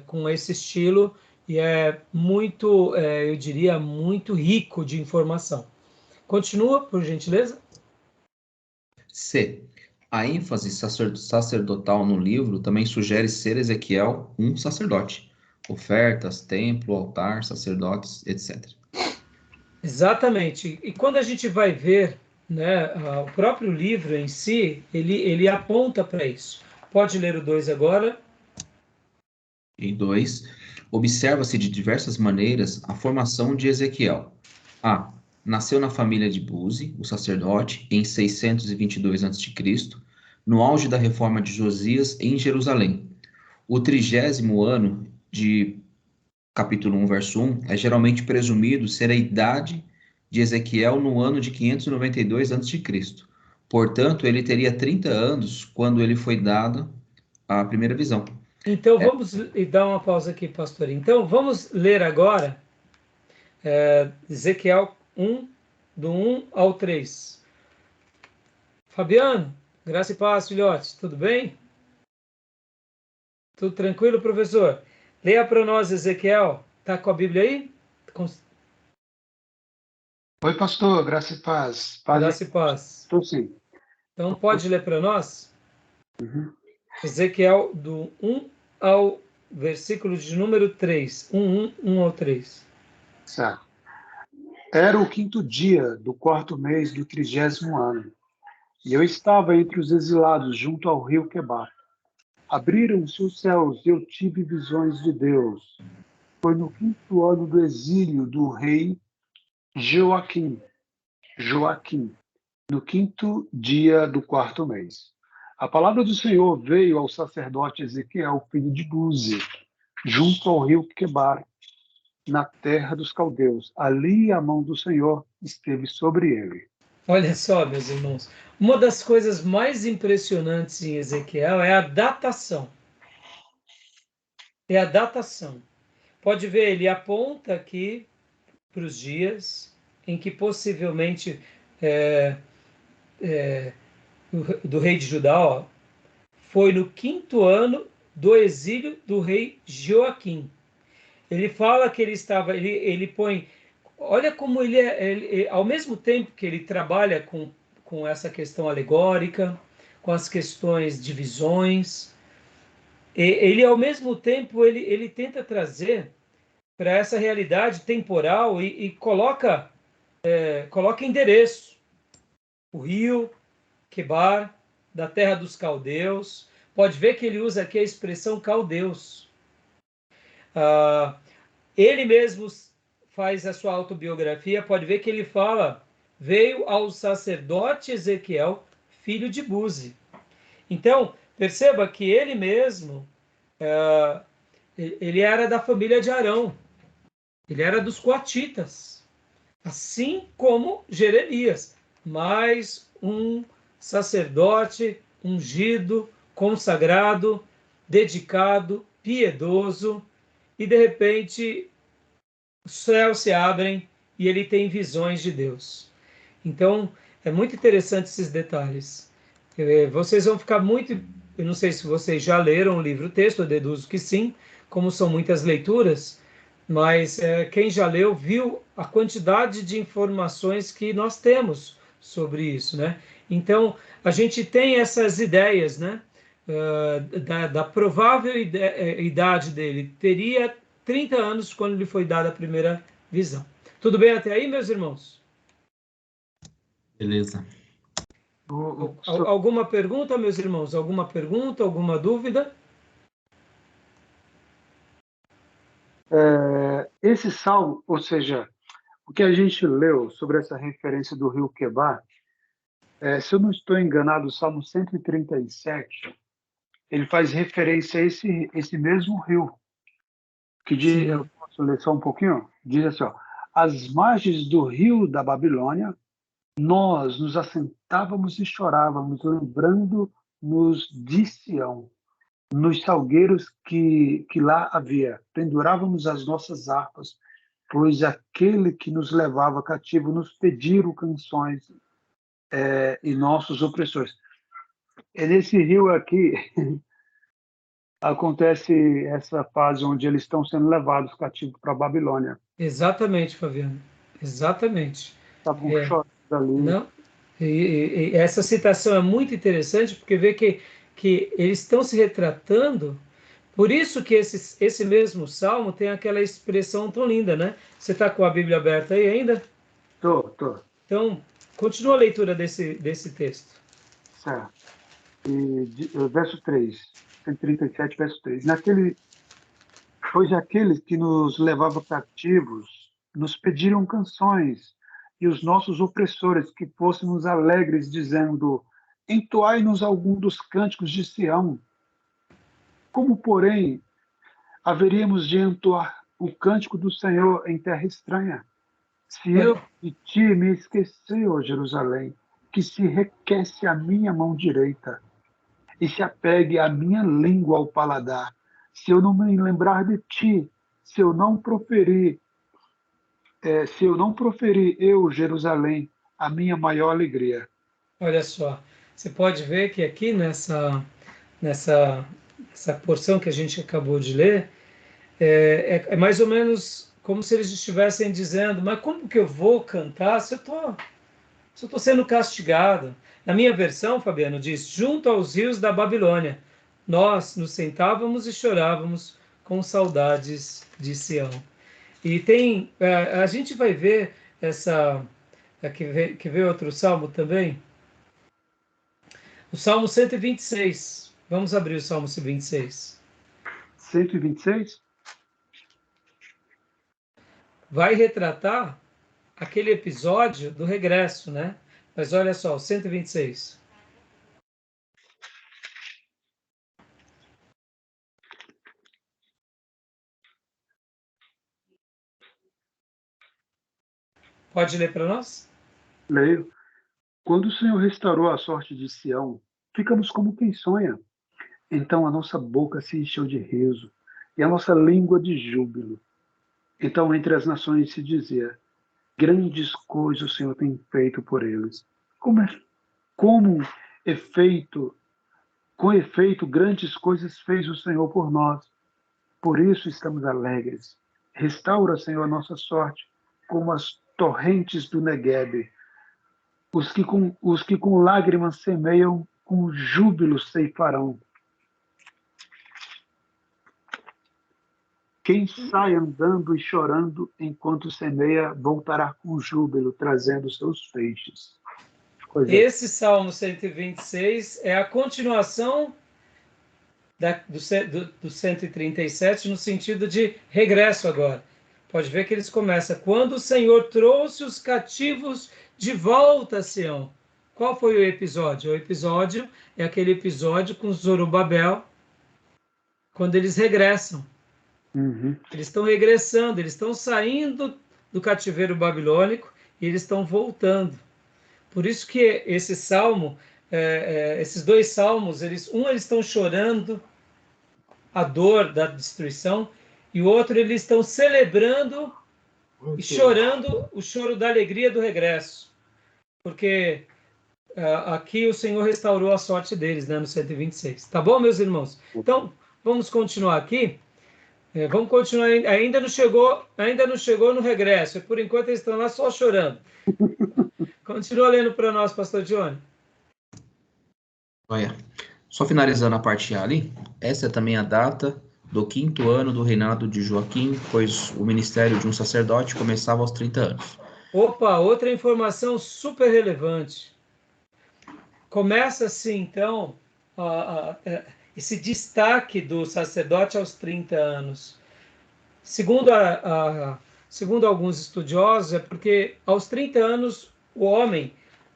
[SPEAKER 1] com esse estilo e é muito, eu diria, muito rico de informação. Continua, por gentileza.
[SPEAKER 4] C. A ênfase sacerdotal no livro também sugere ser Ezequiel um sacerdote. Ofertas, templo, altar, sacerdotes, etc.
[SPEAKER 1] Exatamente. E quando a gente vai ver, né, o próprio livro em si, ele aponta para isso. Pode ler o 2 agora.
[SPEAKER 4] E 2. Observa-se de diversas maneiras a formação de Ezequiel. A. Nasceu na família de Buzi, o sacerdote, em 622 a.C., no auge da reforma de Josias em Jerusalém. O 30º ano de capítulo 1, verso 1, é geralmente presumido ser a idade de Ezequiel no ano de 592 a.C. Portanto, ele teria 30 anos quando ele foi dado a primeira visão.
[SPEAKER 1] Então, vamos dar uma pausa aqui, pastor. Então, vamos ler agora Ezequiel 1, do 1 ao 3. Fabiano, graça e paz, filhote, tudo bem? Tudo tranquilo, professor? Leia para nós, Ezequiel. Está com a Bíblia aí?
[SPEAKER 6] Oi, pastor, graça e paz.
[SPEAKER 1] Graça e paz.
[SPEAKER 6] Estou sim.
[SPEAKER 1] Então, pode ler para nós?
[SPEAKER 6] Uhum.
[SPEAKER 1] Ezequiel, do 1 ao versículo de número 3. 1 ao 3.
[SPEAKER 6] Certo. Era o 5º dia do 4º mês do 30º ano, e eu estava entre os exilados junto ao rio Quebar. Abriram-se os céus e eu tive visões de Deus. Foi no 5º ano do exílio do rei Joaquim, no 5º dia do 4º mês. A palavra do Senhor veio ao sacerdote Ezequiel, filho de Buzi, junto ao rio Quebar, na terra dos caldeus. Ali a mão do Senhor esteve sobre ele.
[SPEAKER 1] Olha só, meus irmãos, uma das coisas mais impressionantes em Ezequiel é a datação. É a datação. Pode ver, ele aponta aqui para os dias em que possivelmente do rei de Judá, ó, foi no 5º ano do exílio do rei Joaquim. Ele fala que ele estava, ele põe, olha como ele, ao mesmo tempo que ele trabalha com essa questão alegórica, com as questões de visões, ele ao mesmo tempo ele tenta trazer para essa realidade temporal e coloca endereço, o rio Quebar, da terra dos caldeus. Pode ver que ele usa aqui a expressão caldeus. Ele mesmo faz a sua autobiografia, pode ver que ele fala, veio ao sacerdote Ezequiel, filho de Buzi. Então, perceba que ele mesmo, ele era da família de Arão, ele era dos coatitas, assim como Jeremias, mais um sacerdote ungido, consagrado, dedicado, piedoso, e de repente os céus se abrem e ele tem visões de Deus. Então, é muito interessante esses detalhes. Vocês vão ficar muito... Eu não sei se vocês já leram o livro-texto, eu deduzo que sim, como são muitas leituras, mas quem já leu viu a quantidade de informações que nós temos sobre isso, né? Então, a gente tem essas ideias, né? Da provável idade dele. Teria 30 anos quando lhe foi dada a primeira visão. Tudo bem até aí, meus irmãos?
[SPEAKER 4] Beleza.
[SPEAKER 1] Alguma pergunta, meus irmãos? Alguma pergunta, alguma dúvida?
[SPEAKER 6] Esse salmo, ou seja, o que a gente leu sobre essa referência do rio Quebar, se eu não estou enganado, o Salmo 137, ele faz referência a esse mesmo rio, que diz, eu posso ler só um pouquinho? Diz assim, ó, às margens do rio da Babilônia, nós nos assentávamos e chorávamos, lembrando-nos de Sião, nos salgueiros que lá havia. Pendurávamos as nossas harpas, pois aquele que nos levava cativo nos pediram canções e nossos opressores. É nesse rio aqui acontece essa fase onde eles estão sendo levados cativos para a Babilônia.
[SPEAKER 1] Exatamente, Fabiano. Exatamente.
[SPEAKER 6] Estavam chorando ali.
[SPEAKER 1] Não? E essa citação é muito interessante porque vê que eles estão se retratando. Por isso que esse mesmo salmo tem aquela expressão tão linda, né? Você está com a Bíblia aberta aí ainda?
[SPEAKER 6] Tô.
[SPEAKER 1] Então, continua a leitura desse texto.
[SPEAKER 6] Certo. Verso 3, 137, verso 3. Pois aqueles que nos levavam cativos nos pediram canções, e os nossos opressores que fôssemos alegres, dizendo: entoai-nos algum dos cânticos de Sião. Como, porém, haveríamos de entoar o cântico do Senhor em terra estranha? Se eu de ti me esqueci, ó Jerusalém, que se requece a minha mão direita e se apegue a minha língua ao paladar, se eu não me lembrar de ti, se eu não proferir, eu, Jerusalém, a minha maior alegria.
[SPEAKER 1] Olha só, você pode ver que aqui nessa essa porção que a gente acabou de ler, é mais ou menos como se eles estivessem dizendo, mas como que eu vou cantar se eu estou sendo castigado? Na minha versão, Fabiano, diz, junto aos rios da Babilônia, nós nos sentávamos e chorávamos com saudades de Sião. E tem, a gente vai ver essa, que vê outro salmo também, o Salmo 126. Vamos abrir o Salmo 126.
[SPEAKER 6] 126?
[SPEAKER 1] Vai retratar aquele episódio do regresso, né? Mas olha só, o 126. Pode ler para nós?
[SPEAKER 6] Leio. Quando o Senhor restaurou a sorte de Sião, ficamos como quem sonha. Então a nossa boca se encheu de riso e a nossa língua de júbilo. Então entre as nações se dizia, grandes coisas o Senhor tem feito por eles. Com efeito, grandes coisas fez o Senhor por nós. Por isso estamos alegres. Restaura, Senhor, a nossa sorte, como as torrentes do Neguebe. Os que com lágrimas semeiam, com júbilo ceifarão. Quem sai andando e chorando enquanto semeia, voltará com júbilo, trazendo seus feixes.
[SPEAKER 1] Esse Salmo 126 é a continuação do 137, no sentido de regresso agora. Pode ver que eles começam, quando o Senhor trouxe os cativos de volta a Sião. Qual foi o episódio? O episódio é aquele episódio com Zorobabel, quando eles regressam.
[SPEAKER 6] Uhum.
[SPEAKER 1] Eles estão regressando, eles estão saindo do cativeiro babilônico e eles estão voltando. Por isso que esse salmo, esses dois salmos, eles estão chorando a dor da destruição e o outro eles estão celebrando e chorando o choro da alegria do regresso. Porque aqui o Senhor restaurou a sorte deles, né, no 126. Tá bom, meus irmãos? Então, vamos continuar aqui. Vamos continuar, ainda não chegou no regresso, por enquanto eles estão lá só chorando. Continua lendo para nós, pastor Johnny.
[SPEAKER 4] Olha, só finalizando a parte A ali, essa é também a data do 5º ano do reinado de Joaquim, pois o ministério de um sacerdote começava aos 30 anos.
[SPEAKER 1] Opa, outra informação super relevante. Começa assim, então, esse destaque do sacerdote aos 30 anos. Segundo alguns estudiosos, é porque aos 30 anos o homem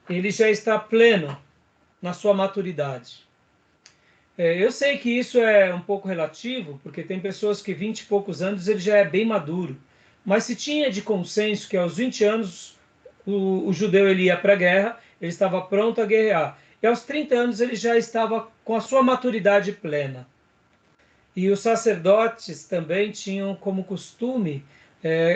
[SPEAKER 1] ele já está pleno na sua maturidade. Eu sei que isso é um pouco relativo, porque tem pessoas que 20 e poucos anos ele já é bem maduro. Mas se tinha de consenso que aos 20 anos o judeu ele ia para a guerra, ele estava pronto a guerrear. E aos 30 anos ele já estava com a sua maturidade plena. E os sacerdotes também tinham como costume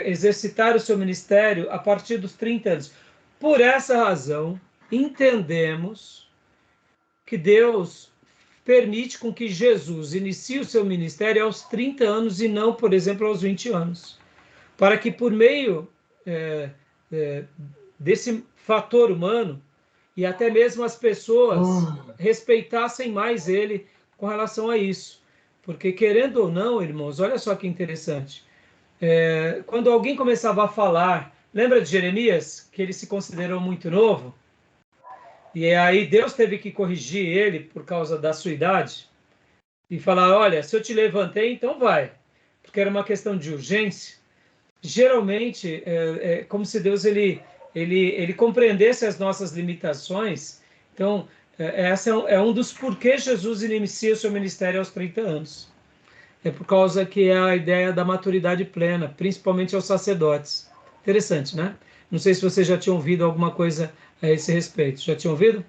[SPEAKER 1] exercitar o seu ministério a partir dos 30 anos. Por essa razão, entendemos que Deus permite com que Jesus inicie o seu ministério aos 30 anos e não, por exemplo, aos 20 anos. Para que por meio desse fator humano e até mesmo as pessoas respeitassem mais ele com relação a isso. Porque, querendo ou não, irmãos, olha só que interessante. Quando alguém começava a falar, lembra de Jeremias, que ele se considerou muito novo? E aí Deus teve que corrigir ele por causa da sua idade e falar, olha, se eu te levantei, então vai. Porque era uma questão de urgência. Geralmente, é como se Deus ele compreendesse as nossas limitações. Então, essa é um dos porquês Jesus inicia o seu ministério aos 30 anos. É por causa que é a ideia da maturidade plena, principalmente aos sacerdotes. Interessante, né? Não sei se você já tinha ouvido alguma coisa a esse respeito. Já tinha ouvido?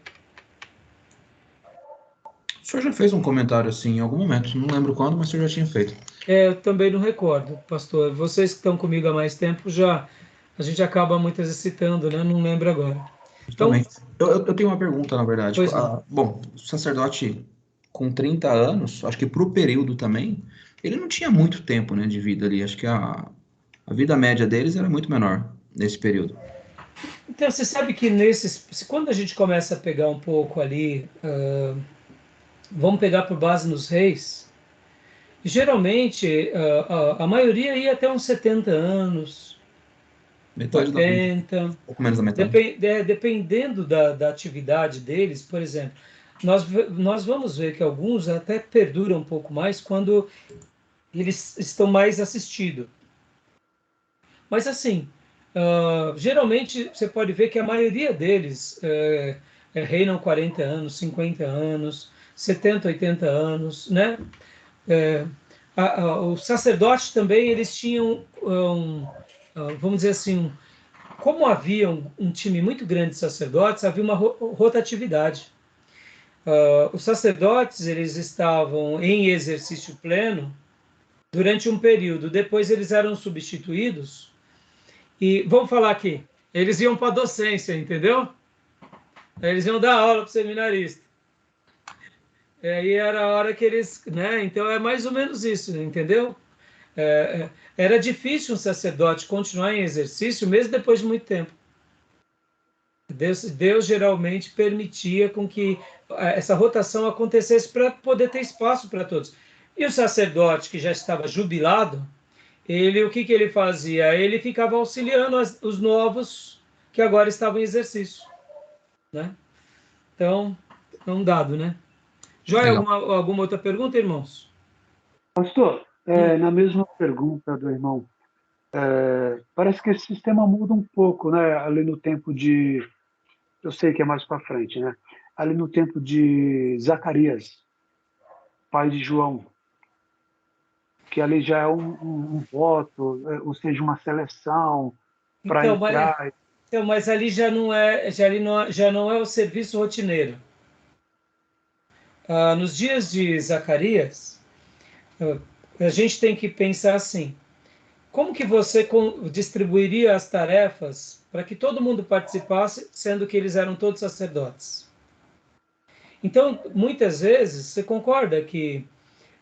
[SPEAKER 4] O senhor já fez um comentário assim em algum momento, não lembro quando, mas o senhor já tinha feito.
[SPEAKER 1] Eu também não recordo, pastor. Vocês que estão comigo há mais tempo, a gente acaba muito exercitando, né? Não lembro agora.
[SPEAKER 4] Então, eu tenho uma pergunta, na verdade.
[SPEAKER 1] Pois
[SPEAKER 4] bom, o sacerdote com 30 anos, acho que para o período também, ele não tinha muito tempo, né, de vida ali. Acho que a vida média deles era muito menor nesse período.
[SPEAKER 1] Então, você sabe que quando a gente começa a pegar um pouco ali, vamos pegar por base nos reis, geralmente a maioria ia até uns 70 anos,
[SPEAKER 4] Metade da vida.
[SPEAKER 1] 80,
[SPEAKER 4] Um pouco menos da metade.
[SPEAKER 1] dependendo da atividade deles. Por exemplo, nós vamos ver que alguns até perduram um pouco mais quando eles estão mais assistidos. Mas assim, geralmente você pode ver que a maioria deles reinam 40 anos, 50 anos, 70, 80 anos, né? É, os sacerdotes também, eles tinham, vamos dizer assim, como havia um time muito grande de sacerdotes, havia uma rotatividade. Os sacerdotes, eles estavam em exercício pleno durante um período, depois eles eram substituídos. E vamos falar aqui, eles iam para a docência, entendeu? Eles iam dar aula para o seminarista. E era a hora que eles, né? Então é mais ou menos isso, entendeu? Era difícil um sacerdote continuar em exercício mesmo depois de muito tempo. Deus geralmente permitia com que essa rotação acontecesse para poder ter espaço para todos. E o sacerdote que já estava jubilado, o que ele fazia? Ele ficava auxiliando os novos que agora estavam em exercício, né? Então, é um dado, né? Joia,
[SPEAKER 4] Legal.
[SPEAKER 1] alguma outra pergunta, irmãos?
[SPEAKER 6] Pastor, na mesma pergunta do irmão, parece que esse sistema muda um pouco, né? Ali no tempo de, eu sei que é mais para frente, né? Ali no tempo de Zacarias, pai de João, que ali já é um voto, ou seja, uma seleção para
[SPEAKER 1] Então,
[SPEAKER 6] entrar.
[SPEAKER 1] mas ali já não é o serviço rotineiro. Nos dias de Zacarias, a gente tem que pensar assim: como que você distribuiria as tarefas para que todo mundo participasse, sendo que eles eram todos sacerdotes? Então, muitas vezes, você concorda que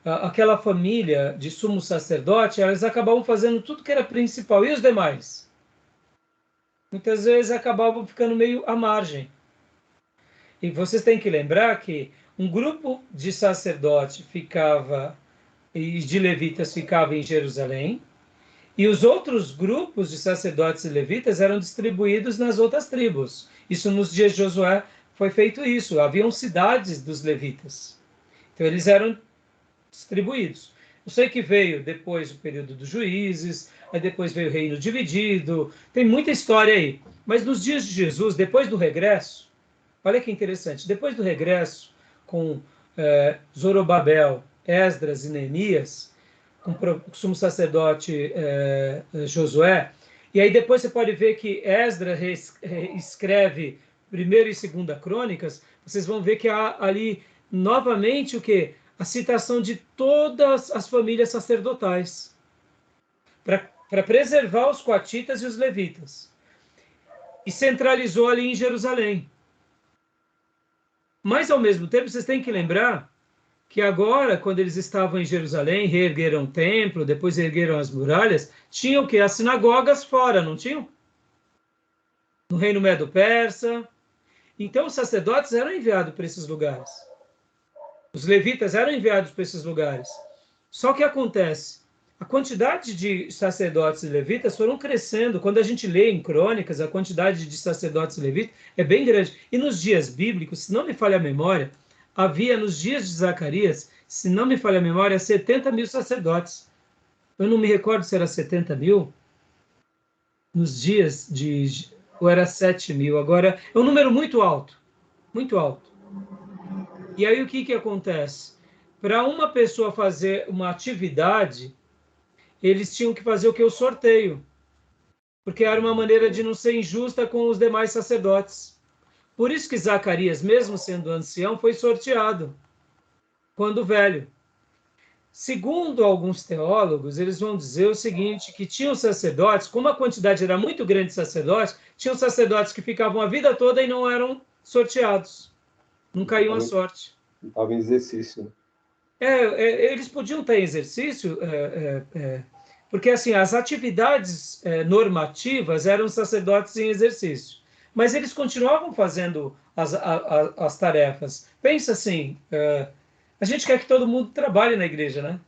[SPEAKER 1] aquela família de sumo sacerdote, elas acabavam fazendo tudo que era principal, e os demais? Muitas vezes acabavam ficando meio à margem. E vocês têm que lembrar que um grupo de sacerdote ficava, e de levitas ficava em Jerusalém, e os outros grupos de sacerdotes e levitas eram distribuídos nas outras tribos. Isso nos dias de Josué foi feito isso. Haviam cidades dos levitas. Então eles eram distribuídos. Eu sei que veio depois o período dos juízes, aí depois veio o reino dividido, tem muita história aí. Mas nos dias de Jesus, depois do regresso, olha que interessante, depois do regresso com Zorobabel, Esdras e Neemias, com o sumo sacerdote Josué, e aí depois você pode ver que Esdras escreve 1ª e 2ª Crônicas, vocês vão ver que há ali novamente o quê? A citação de todas as famílias sacerdotais, para preservar os coatitas e os levitas. E centralizou ali em Jerusalém. Mas, ao mesmo tempo, vocês têm que lembrar que agora, quando eles estavam em Jerusalém, reergueram o templo, depois reergueram as muralhas, tinham o quê? As sinagogas fora, não tinham? No reino Medo-Persa. Então, os sacerdotes eram enviados para esses lugares. Os levitas eram enviados para esses lugares. Só que acontece, a quantidade de sacerdotes e levitas foram crescendo. Quando a gente lê em Crônicas, a quantidade de sacerdotes e levitas é bem grande. E nos dias bíblicos, se não me falha a memória, havia nos dias de Zacarias, se não me falha a memória, 70 mil sacerdotes. Eu não me recordo se era 70 mil nos dias de... ou era 7 mil. Agora, é um número muito alto. Muito alto. E aí o que acontece? Para uma pessoa fazer uma atividade, eles tinham que fazer o que? O sorteio. Porque era uma maneira de não ser injusta com os demais sacerdotes. Por isso que Zacarias, mesmo sendo ancião, foi sorteado quando velho. Segundo alguns teólogos, eles vão dizer o seguinte, que tinham sacerdotes, como a quantidade era muito grande de sacerdotes, tinham sacerdotes que ficavam a vida toda e não eram sorteados. Não caíam à sorte.
[SPEAKER 3] Estava em exercício, né?
[SPEAKER 1] Eles podiam ter exercício, porque assim, as atividades normativas eram sacerdotes em exercício, mas eles continuavam fazendo as tarefas. Pensa assim, a gente quer que todo mundo trabalhe na igreja, né?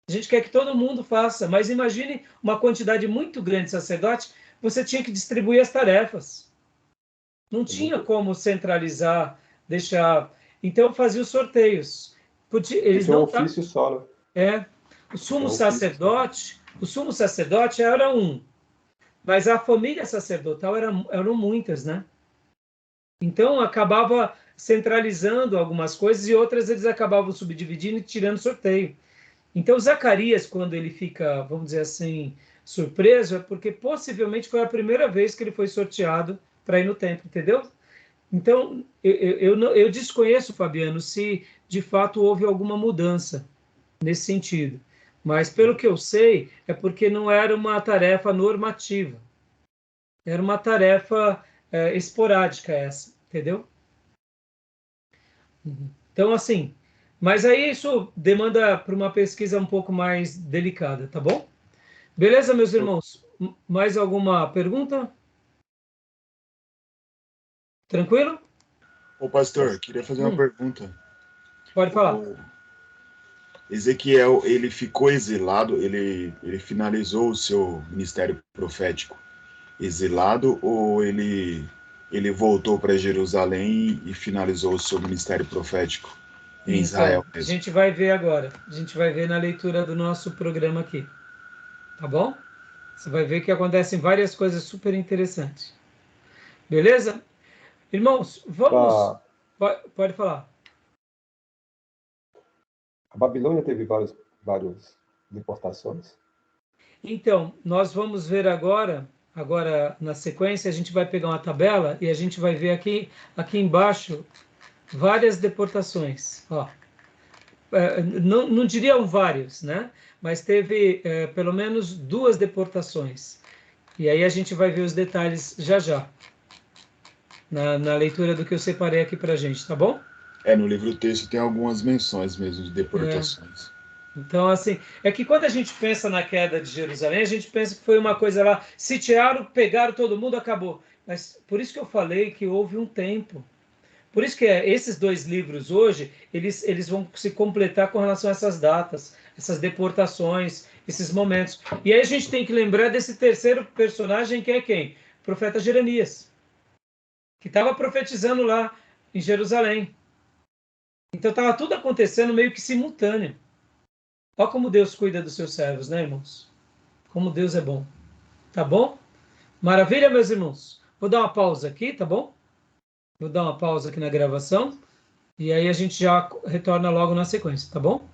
[SPEAKER 1] A gente quer que todo mundo faça, mas imagine uma quantidade muito grande de sacerdotes, você tinha que distribuir as tarefas. Não tinha como centralizar, deixar... Então, fazia os sorteios. Eles
[SPEAKER 3] Tinha um
[SPEAKER 1] não
[SPEAKER 3] ofício só, né?
[SPEAKER 1] o sumo
[SPEAKER 3] É um ofício
[SPEAKER 1] sacerdote era um, mas a família sacerdotal eram muitas, né? Então acabava centralizando algumas coisas e outras eles acabavam subdividindo e tirando sorteio. Então Zacarias, quando ele fica, vamos dizer assim, surpreso, é porque possivelmente foi a primeira vez que ele foi sorteado para ir no templo, entendeu? Então, eu desconheço, Fabiano, se de fato houve alguma mudança nesse sentido. Mas, pelo que eu sei, é porque não era uma tarefa normativa. Era uma tarefa esporádica essa, entendeu? Então, assim, mas aí isso demanda para uma pesquisa um pouco mais delicada, tá bom? Beleza, meus irmãos? Mais alguma pergunta? Tranquilo?
[SPEAKER 2] Ô, pastor, queria fazer uma pergunta.
[SPEAKER 1] Pode falar.
[SPEAKER 2] O Ezequiel, ele ficou exilado, ele finalizou o seu ministério profético exilado ou ele voltou para Jerusalém e finalizou o seu ministério profético em Israel
[SPEAKER 1] Então, a
[SPEAKER 2] mesmo?
[SPEAKER 1] gente vai ver agora. A gente vai ver na leitura do nosso programa aqui. Tá bom? Você vai ver que acontecem várias coisas super interessantes. Beleza? Irmãos, vamos.
[SPEAKER 3] A,
[SPEAKER 1] Pode falar.
[SPEAKER 3] a Babilônia teve várias deportações.
[SPEAKER 1] Então, nós vamos ver agora na sequência, a gente vai pegar uma tabela e a gente vai ver aqui embaixo várias deportações. Ó, não diriam vários, né? Mas teve pelo menos 2 deportações. E aí a gente vai ver os detalhes já já, na leitura do que eu separei aqui para a gente, tá bom?
[SPEAKER 2] No livro texto tem algumas menções mesmo de deportações.
[SPEAKER 1] Então, assim, é que quando a gente pensa na queda de Jerusalém, a gente pensa que foi uma coisa lá, sitiaram, pegaram todo mundo, acabou. Mas por isso que eu falei que houve um tempo. Por isso que esses 2 livros hoje, eles vão se completar com relação a essas datas, essas deportações, esses momentos. E aí a gente tem que lembrar desse terceiro personagem, que é quem? O profeta Jeremias, que estava profetizando lá em Jerusalém. Então estava tudo acontecendo meio que simultâneo. Olha como Deus cuida dos seus servos, né, irmãos? Como Deus é bom. Tá bom? Maravilha, meus irmãos. Vou dar uma pausa aqui, tá bom? Vou dar uma pausa aqui na gravação. E aí a gente já retorna logo na sequência, tá bom?